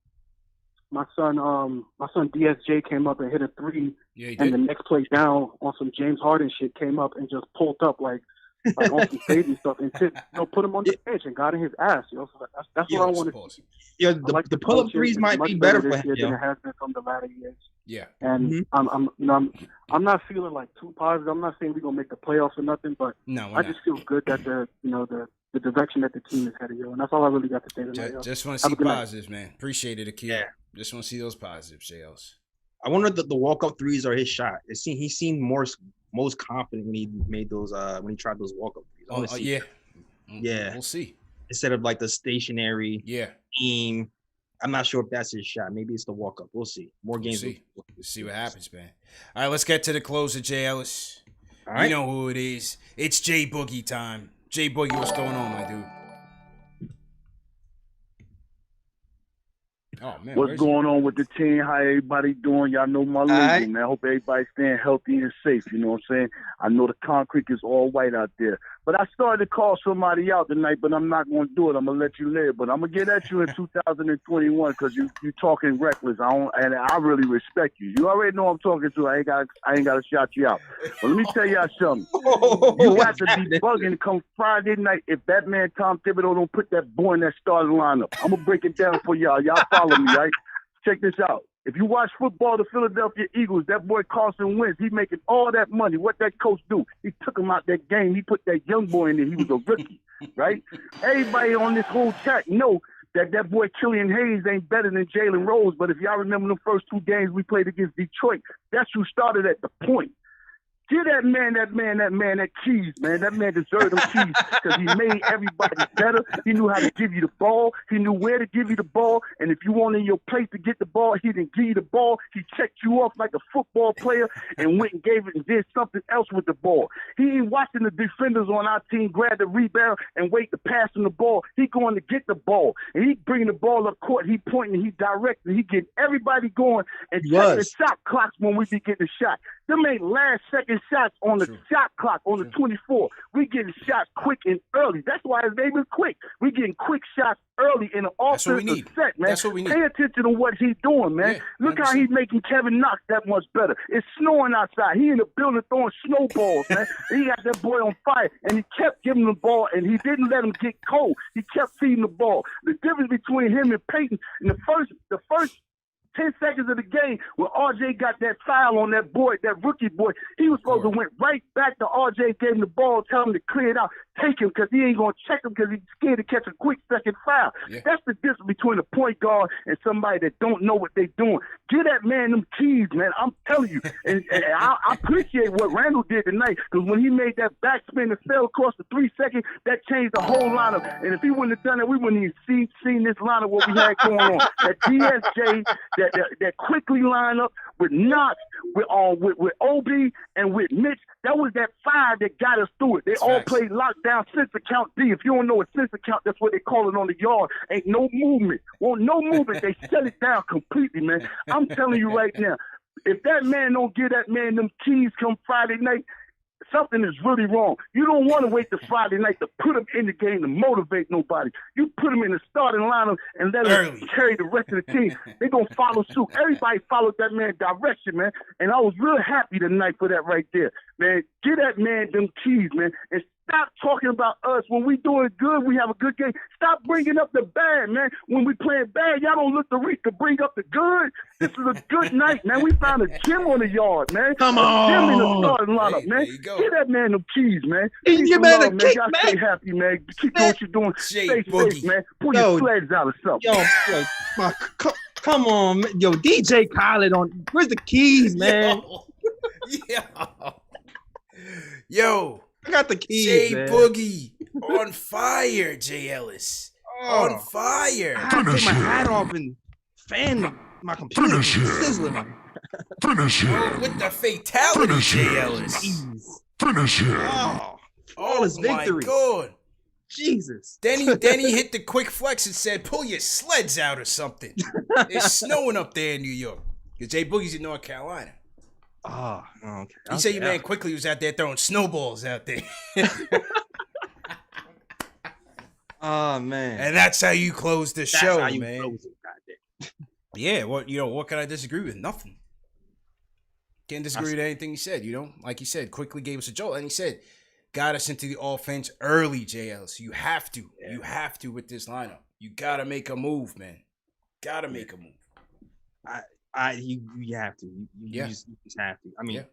my son DSJ came up and hit a three, and the next play down on some James Harden shit came up and just pulled up like on some crazy stuff and put him on the bench and got in his ass. So that's what I want to see. The pull-up threes might be better for him than it has been from the latter years. Yeah, and I'm not feeling like too positive. I'm not saying we're gonna make the playoffs or nothing, but I just feel good that the direction that the team is headed, and that's all I really got to say tonight. Just want to see positives, man. Appreciate it, Akil. Yeah. Just want to see those positives, JLs. I wonder if the walk-up threes are his shot. He seemed most confident when he made those when he tried those walk-up threes. We'll see. Instead of like the stationary team, I'm not sure if that's his shot. Maybe it's the walk-up. We'll see. More games. We'll see what happens, man. All right, let's get to the closer, J Ellis. All right. You know who it is. It's J Boogie time. J Boogie, what's going on, my dude? Oh, man, what's going on with the team? How everybody doing? Y'all know my legend, man. I hope everybody's staying healthy and safe. You know what I'm saying? I know the concrete is all white out there, But I started to call somebody out tonight, but I'm not going to do it. I'm going to let you live. But I'm going to get at you in 2021 because you talking reckless. And I really respect you. You already know I'm talking to. I ain't got to shout you out. But let me tell y'all something. You got to be bugging come Friday night if that man Tom Thibodeau don't put that boy in that starting lineup. I'm going to break it down for y'all. Y'all follow me, right? Check this out. If you watch football, the Philadelphia Eagles, that boy Carson Wentz, he making all that money. What that coach do? He took him out that game. He put that young boy in there. He was a rookie, right? Everybody on this whole chat know that boy Killian Hayes ain't better than Jalen Rose. But if y'all remember the first 2 games we played against Detroit, that's who started at the point. Give that man that keys, man. That man deserved them keys because he made everybody better. He knew how to give you the ball. He knew where to give you the ball. And if you wanted your place to get the ball, he didn't give you the ball. He checked you off like a football player and went and gave it and did something else with the ball. He ain't watching the defenders on our team grab the rebound and wait to pass him the ball. He going to get the ball. And he bringing the ball up court. He pointing, he directing. He getting everybody going and check the shot clocks when we be getting the shot. Them ain't last second shots on the shot clock on the 24. We getting shots quick and early. That's why his name is Quick. We getting quick shots early in the offensive set, man. That's what we need. Pay attention to what he's doing, man. Look how he's making Kevin Knox that much better. It's snowing outside. He in the building throwing snowballs, man. He got that boy on fire, and he kept giving the ball, and he didn't let him get cold. He kept feeding the ball. The difference between him and Peyton in the first 10 seconds of the game, when RJ got that foul on that boy, that rookie boy, he was supposed to went right back to RJ, gave him the ball, tell him to clear it out, take him because he ain't going to check him because he's scared to catch a quick second foul. Yeah. That's the difference between a point guard and somebody that don't know what they're doing. Give that man them keys, man. I'm telling you. And I appreciate what Randle did tonight because when he made that backspin and fell across the 3 seconds, that changed the whole lineup. And if he wouldn't have done it, we wouldn't even seen this lineup what we had going on. That DSJ, that Quickley lineup with Knox, with OB, and with Mitch, that was that 5 that got us through it. They all played lockdown sensor count D. If you don't know a sensor count, that's what they call it on the yard. Ain't no movement. Well, no movement. They shut it down completely, man. I'm telling you right now, if that man don't give that man them keys come Friday night, something is really wrong. You don't want to wait till Friday night to put him in the game to motivate nobody. You put him in the starting lineup and let him carry the rest of the team. They're going to follow suit. Everybody followed that man's direction, man. And I was real happy tonight for that right there. Man, give that man them keys, man. And stop talking about us. When we doing good, we have a good game. Stop bringing up the bad, man. When we playing bad, y'all don't look to bring up the good. This is a good night, man. We found a gym on the yard, man. Come on. A gym in the starting lineup, Hey, man. there you go. Give that man them keys, man. Give Peace your and man a love, kick, Y'all man. stay happy, man. Keep doing what you're doing. Jay Stay Boogie. safe, man. Pull Yo. your sleds out or something. Yo, come on, man. Yo, DJ Khaled on. Where's the keys, man? Yo. I got the keys, Jay man. Boogie on fire, J Ellis. On fire. I had to take my hat off and fan my computer. Finish him. Sizzling. Finish him. Oh, with the fatality, Finish J him. Ellis. Finish him. Oh, Oh my victory. God. Jesus. Then he hit the quick flex and said, pull your sleds out or something. It's snowing up there in New York. Because Jay Boogie's in North Carolina. Oh, okay. He said your man Quickley was out there throwing snowballs out there. Oh, man. And that's how you close the That's show, how you man. close it, goddamn. Yeah, what can I disagree with? Nothing. Can't disagree with anything he said, Like he said, Quickley gave us a jolt. And he said, got us into the offense early, J Ellis. You have to. Yeah. You have to with this lineup. You got to make a move, man. Got to make a move. You have to. You just have to. I mean,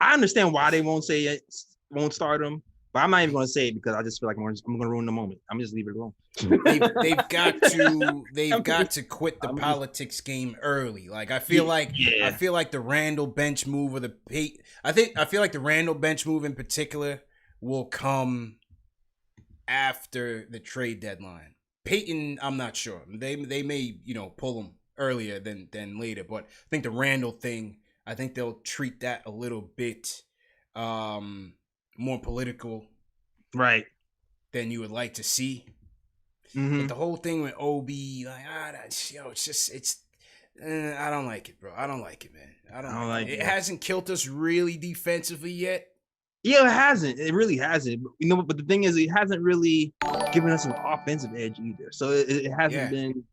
I understand why they won't say it, won't start him, but I'm not even going to say it because I just feel like I'm going to ruin the moment. I'm just leave it alone. They've got to quit the politics game early. Like I feel like the Randle bench move or I feel like the Randle bench move in particular will come after the trade deadline. Peyton, I'm not sure. They may pull him earlier than later, but I think the Randle thing, I think they'll treat that a little bit more political, right, than you would like to see. Mm-hmm. But the whole thing with OB, like I don't like it, bro. I don't like it, man. I don't like it. It hasn't killed us really defensively yet. Yeah, it hasn't. It really hasn't. But the thing is, it hasn't really given us an offensive edge either. So it hasn't been.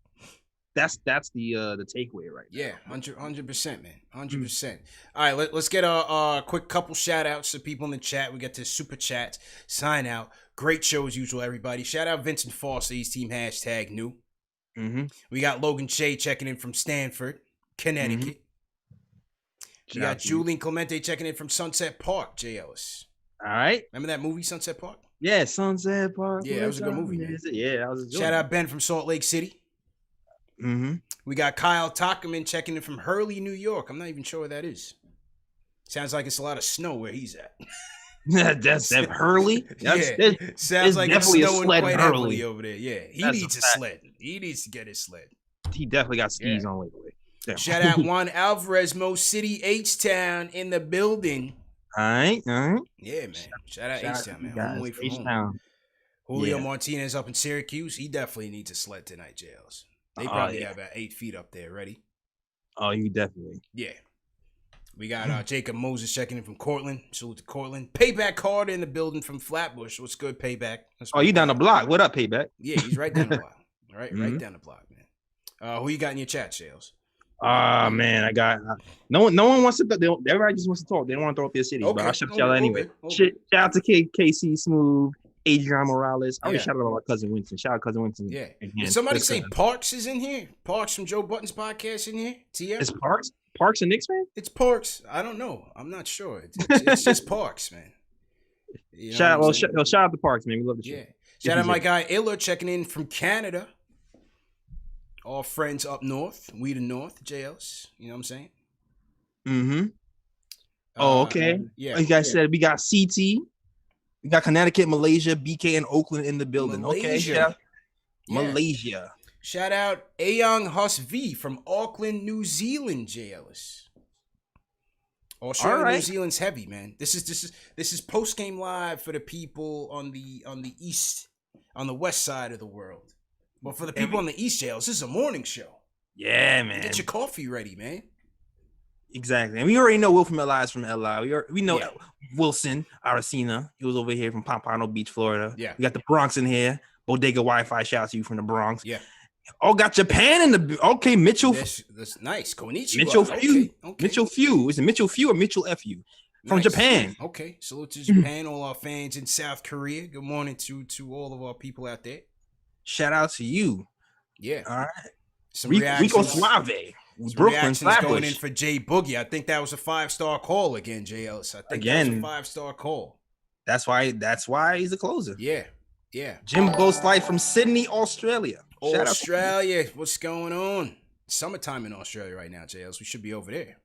That's the takeaway right now. Yeah, 100%, man. 100%. All right, let's get a quick couple shout outs to people in the chat. We get to super chat, sign out. Great show as usual, everybody. Shout out Vincent Foster, he's team #new. Mm-hmm. We got Logan Shea checking in from Stanford, Connecticut. We got Julian Clemente checking in from Sunset Park, J Ellis. All right. Remember that movie, Sunset Park? Yeah, Sunset Park. Yeah, that was a good movie, man. Yeah, I was. Shout out Ben from Salt Lake City. Mm-hmm. We got Kyle Tackerman checking in from Hurley, New York. I'm not even sure where that is. Sounds like it's a lot of snow where he's at. That's Hurley. Sounds like it's snowing quite heavily over there. Yeah, he needs a sled. He needs to get his sled. He definitely got skis on lately. Shout out Juan Alvarez, Mo City, H-Town in the building. All right. Yeah, man. Shout out H-Town, man. Home away from home. Julio Martinez up in Syracuse. He definitely needs a sled tonight, JLs. They probably have about 8 feet up there ready. Oh, you definitely. Yeah. We got Jacob Moses checking in from Cortland. Salute to Cortland. Payback Carter in the building from Flatbush. What's good, Payback? You down the block. What up, Payback? Yeah, he's right down the block. Right down the block, man. Who you got in your chat, Sales? Man, I got no one wants to. Everybody just wants to talk. They don't want to throw up their city, but I'll shout y'all anyway. Shout out to KC Smooth, Adrian Morales. I already shout out my cousin Winston. Shout out cousin Winston. Yeah. Did somebody say Parks is in here? Parks from Joe Button's podcast in here? TM? It's Parks and Knicks, man? It's Parks. I don't know. I'm not sure. It's just Parks, man. You know shout out to Parks, man. We love the show. Yeah. Shout out my guy Illa checking in from Canada. All friends up north. We the north, JLs. You know what I'm saying? Mm-hmm. Okay. Yeah. Like I said, we got CT. We got Connecticut, Malaysia, BK, and Oakland in the building. Malaysia. Okay. Malaysia. Shout out Ayong Hus V from Auckland, New Zealand, J Ellis. Australia, New Zealand's heavy, man. This is post game live for the people on the east, on the west side of the world. But for the people on the east, J Ellis, this is a morning show. Yeah, man. Get your coffee ready, man. Exactly. And we already know Will from LI is from LI. We know Wilson Aracena. He was over here from Pompano Beach, Florida. Yeah. We got the Bronx in here. Bodega Wi-Fi. Shout out to you from the Bronx. Yeah. Oh, got Japan in the okay. Mitchell. That's nice. Konnichiwa. Mitchell Few. Okay. Mitchell Few. Is it Mitchell Few or Mitchell FU? From Japan. Okay. Salute to Japan, all our fans in South Korea. Good morning to all of our people out there. Shout out to you. Yeah. All right. Some reactions. Rico Suave. Brooklyn going in for Jay Boogie. I think that was a 5-star call again, J Ellis. I think that was a 5-star call. That's why he's a closer. Yeah. Yeah. Jimbo Slight from Sydney, Australia. Australia. What's going on? Summertime in Australia right now, J Ellis. We should be over there.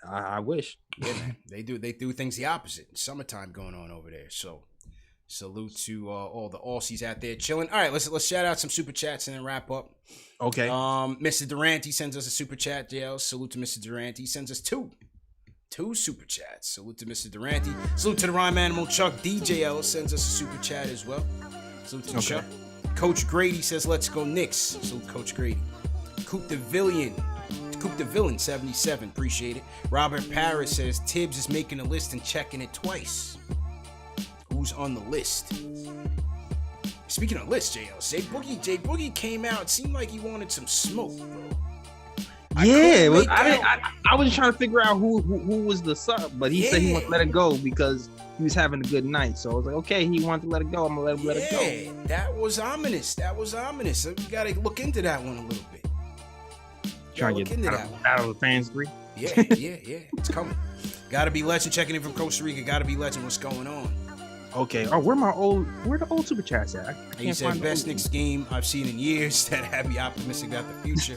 I wish. Yeah, man. They do things the opposite. Summertime going on over there. So salute to all the Aussies out there chilling. All right, let's shout out some super chats and then wrap up. Okay. Mr. Durant, he sends us a super chat, JL. Salute to Mr. Durant. He sends us two super chats. Salute to Mr. Durant. Salute to the Rhyme Animal Chuck. DJL sends us a super chat as well. Salute to Chuck. Coach Grady says, let's go Knicks. Salute Coach Grady. Coop the Villain 77. Appreciate it. Robert Paris says, Tibbs is making a list and checking it twice. Who's on the list? Speaking of lists, JL, Jay Boogie came out. It seemed like he wanted some smoke, bro. I was trying to figure out who was the sub, but he said he wanted to let it go because he was having a good night. So I was like, okay, he wanted to let it go. I'm gonna let it go. Yeah, that was ominous. So we gotta look into that one a little bit. Trying to get out of the fans 3. Yeah, it's coming. Gotta be Legend checking in from Costa Rica. Gotta be Legend. What's going on? Okay. Oh, where the old super chats at? He said best Knicks game I've seen in years. That had me optimistic about the future.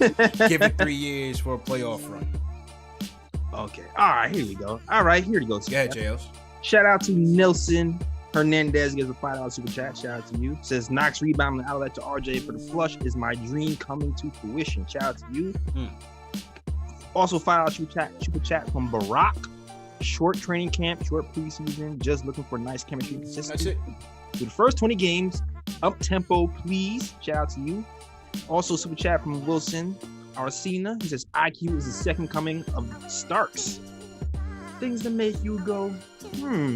Give it 3 years for a playoff run. Okay. All right. Here we go. All right. Here we go. Yeah, JLs. Shout out to Nelson Hernandez. Gives a $5 super chat. Shout out to you. Says Knox rebound and outlet to RJ for the flush is my dream coming to fruition. Shout out to you. Also $5 super chat from Barack. Short training camp, short preseason, just looking for nice chemistry and consistency. That's it. For the first 20 games, up tempo, please. Shout out to you. Also, super chat from Wilson Arcina. He says IQ is the second coming of Starks. things to make you go,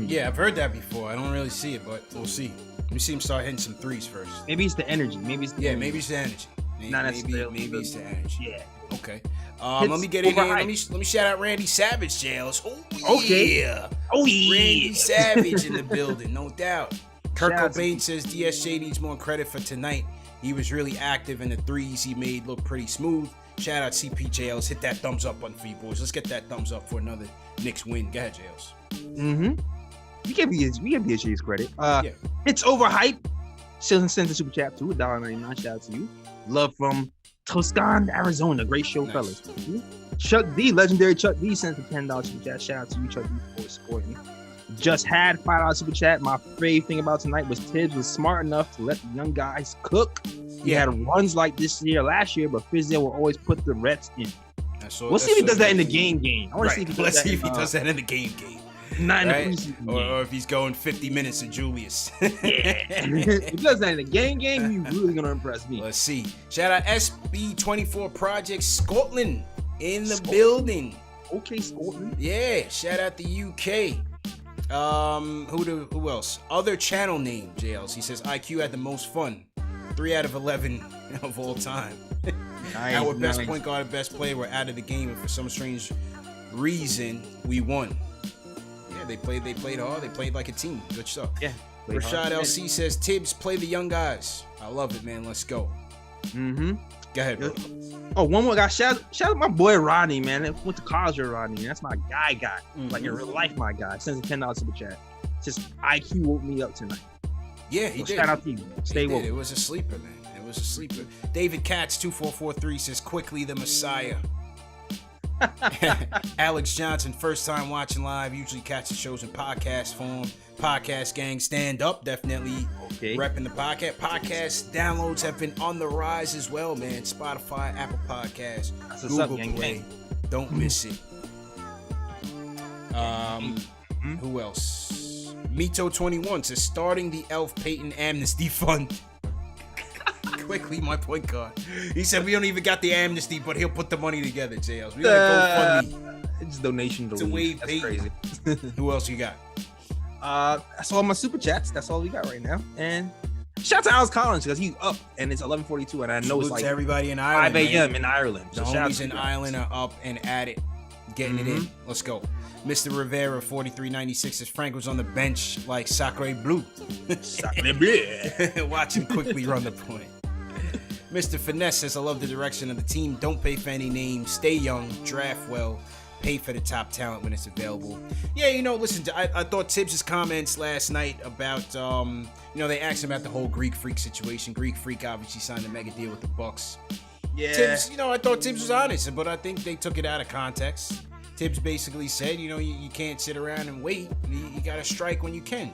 Yeah, I've heard that before. I don't really see it, but we'll see. Let me see him start hitting some threes first. Maybe it's the energy. Maybe it's the energy. Maybe it's the energy. Maybe it's the energy. Yeah. Okay. Let me get in here. Let me shout out Randy Savage, J Ellis. Yeah. Randy Savage in the building, no doubt. Kurt Cobain says DSJ needs more credit for tonight. He was really active, and the threes he made look pretty smooth. Shout out CPJ Ellis. Hit that thumbs up button for you boys. Let's get that thumbs up for another Knicks win. Go ahead, J Ellis. We give DSJ's credit. It's overhyped. Still sent the super chat too. $1.99. Shout out to you. Love from Tucson, Arizona. Great show, fellas. Chuck D, legendary Chuck D, sent the $10 super chat. Shout out to you, Chuck D, for supporting. Just had $5 super chat. My favorite thing about tonight was Tibbs was smart enough to let the young guys cook. He had runs like this year last year, but Fizdale will always put the reps in. We'll see if he does that in the game. I want to see if he does Let's see if he does that in the game. Not in the preseason or if he's going 50 minutes of Julius. If he does that in the game, he's really going to impress me. Let's see. Shout out SB24 Project Scotland in the building. Okay, Scotland. Yeah, shout out the UK. Who else? Other channel name, JLs. He says IQ had the most fun. 3 out of 11 of all time. Our best point guard and best player were out of the game, and for some strange reason, we won. Yeah, they played hard. They played like a team. Good stuff. Yeah. Rashad LC says Tibbs, play the young guys. I love it, man. Let's go. Go ahead, bro. Oh, one more guy. Shout out my boy Rodney, man. I went to college with Rodney. That's my guy. Like in real life, my guy. Sends a $10 super chat. Just IQ woke me up tonight. Yeah, he did. Shout out to you. Stay woke. It was a sleeper, man. It was a sleeper. David Katz 2443 says Quickley the Messiah. Alex Johnson, first time watching live. Usually catches shows in podcast form. Podcast gang, stand up. Definitely repping the podcast. Podcast downloads have been on the rise as well, man. Spotify, Apple Podcasts, Google Play. Don't miss it. Who else? Mito21 says starting the Elf Payton Amnesty Fund. Quickly, my point guard. He said we don't even got the amnesty, but he'll put the money together, JLs. We gotta go fund me. It's donation to Wade Payton. Crazy. Who else you got? That's all my super chats. That's all we got right now. And shout out to Alex Collins because he's up and it's 11:42, and I know it's like everybody in Ireland. 5 a.m. in Ireland. The homies in Ireland are up and at it, getting it in. Let's go. Mr. Rivera 4396 says Frank was on the bench like Sacre Bleu. Sacre Bleu. Watch him quickly run the point. Mr. Finesse says, I love the direction of the team. Don't pay for any names. Stay young. Draft well. Pay for the top talent when it's available. Yeah, listen, I thought Tibbs' comments last night about, they asked him about the whole Greek Freak situation. Greek Freak obviously signed a mega deal with the Bucks. Yeah. Tibbs, I thought Tibbs was honest, but I think they took it out of context. Tibbs basically said, you can't sit around and wait. You got to strike when you can.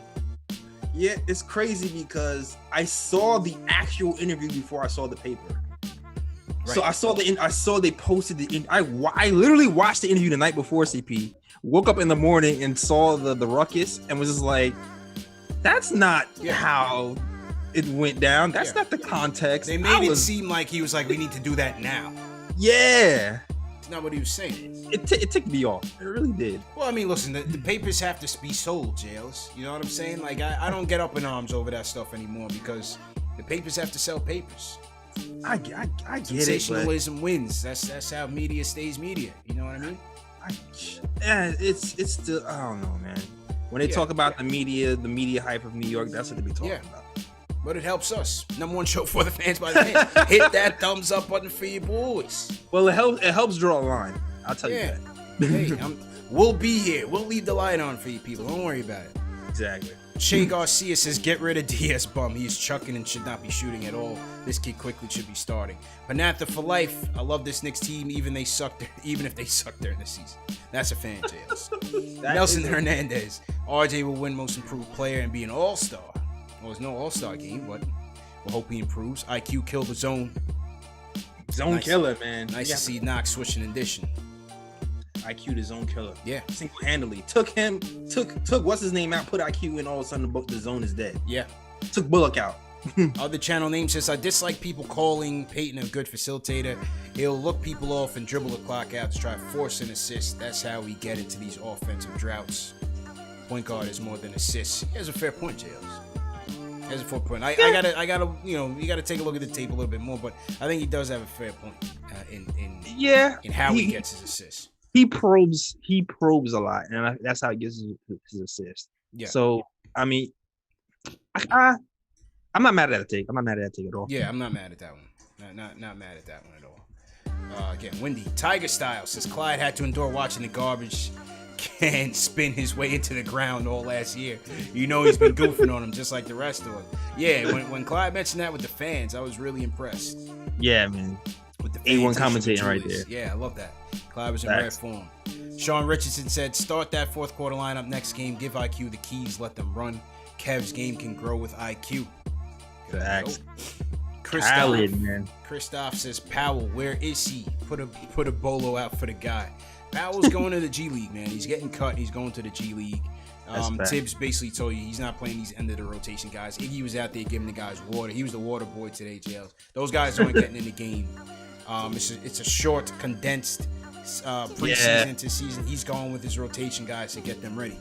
Yeah, it's crazy because I saw the actual interview before I saw the paper. Right. So I saw they posted the. I literally watched the interview the night before CP. Woke up in the morning and saw the ruckus and was just like, "That's not how it went down. That's not the context." They made it seem like he was like, "We need to do that now." Yeah. It's not what he was saying. It ticked me off. It really did. Well, I mean, listen, the papers have to be sold, Jails. You know what I'm saying? Like, I don't get up in arms over that stuff anymore because the papers have to sell papers. I get it. Sensationalism wins. That's how media stays media. You know what I mean? It's still, I don't know, man. When they talk about the media hype of New York, that's what they be talking about. But it helps us. Number one show for the fans by the fans. Hit that thumbs up button for your boys. Well, it helps draw a line. I'll tell you that. Hey, we'll be here. We'll leave the light on for you people. Don't worry about it. Exactly. Che Garcia says, get rid of DS Bum. He is chucking and should not be shooting at all. This kid quickly should be starting. Panatha for life. I love this Knicks team, even if they suck during the season. That's a fan, Jails. Nelson Hernandez. RJ will win most improved player and be an all-star. Well, there's no all-star game, but we'll hope he improves. IQ killed the zone. Zone killer, man. Nice to see Knox switching and dishing. IQ the zone killer. Yeah. Single-handedly. Took what's his name out, put IQ in, all of a sudden the zone is dead. Yeah. Took Bullock out. Other channel name says, I dislike people calling Peyton a good facilitator. He'll look people off and dribble the clock out to try to force an assist. That's how we get into these offensive droughts. Point guard is more than assists. He has a fair point, J Ellis. He has a fair point. I gotta, you gotta take a look at the tape a little bit more, but I think he does have a fair point in how he gets his assists. He probes a lot, and that's how he gets his assist. Yeah. So I mean, I'm not mad at that take. I'm not mad at that take at all. Yeah, I'm not mad at that one. Not mad at that one at all. Again, Wendy Tiger Style says Clyde had to endure watching the garbage can spin his way into the ground all last year. You know he's been goofing on him just like the rest of them. Yeah, when Clyde mentioned that with the fans, I was really impressed. Yeah, man. With the A1 commentating right there. Yeah, I love that. Clyde was in rare form. Sean Richardson said, start that fourth quarter lineup next game. Give IQ the keys. Let them run. Kev's game can grow with IQ. Facts. Christoph says, Powell, where is he? Put a bolo out for the guy. Powell's going to the G League, man. He's getting cut. He's going to the G League. Tibbs basically told you he's not playing these end of the rotation guys. Iggy was out there giving the guys water. He was the water boy today, J Ellis. Those guys aren't getting in the game. It's a short, condensed preseason to season. He's going with his rotation guys to get them ready.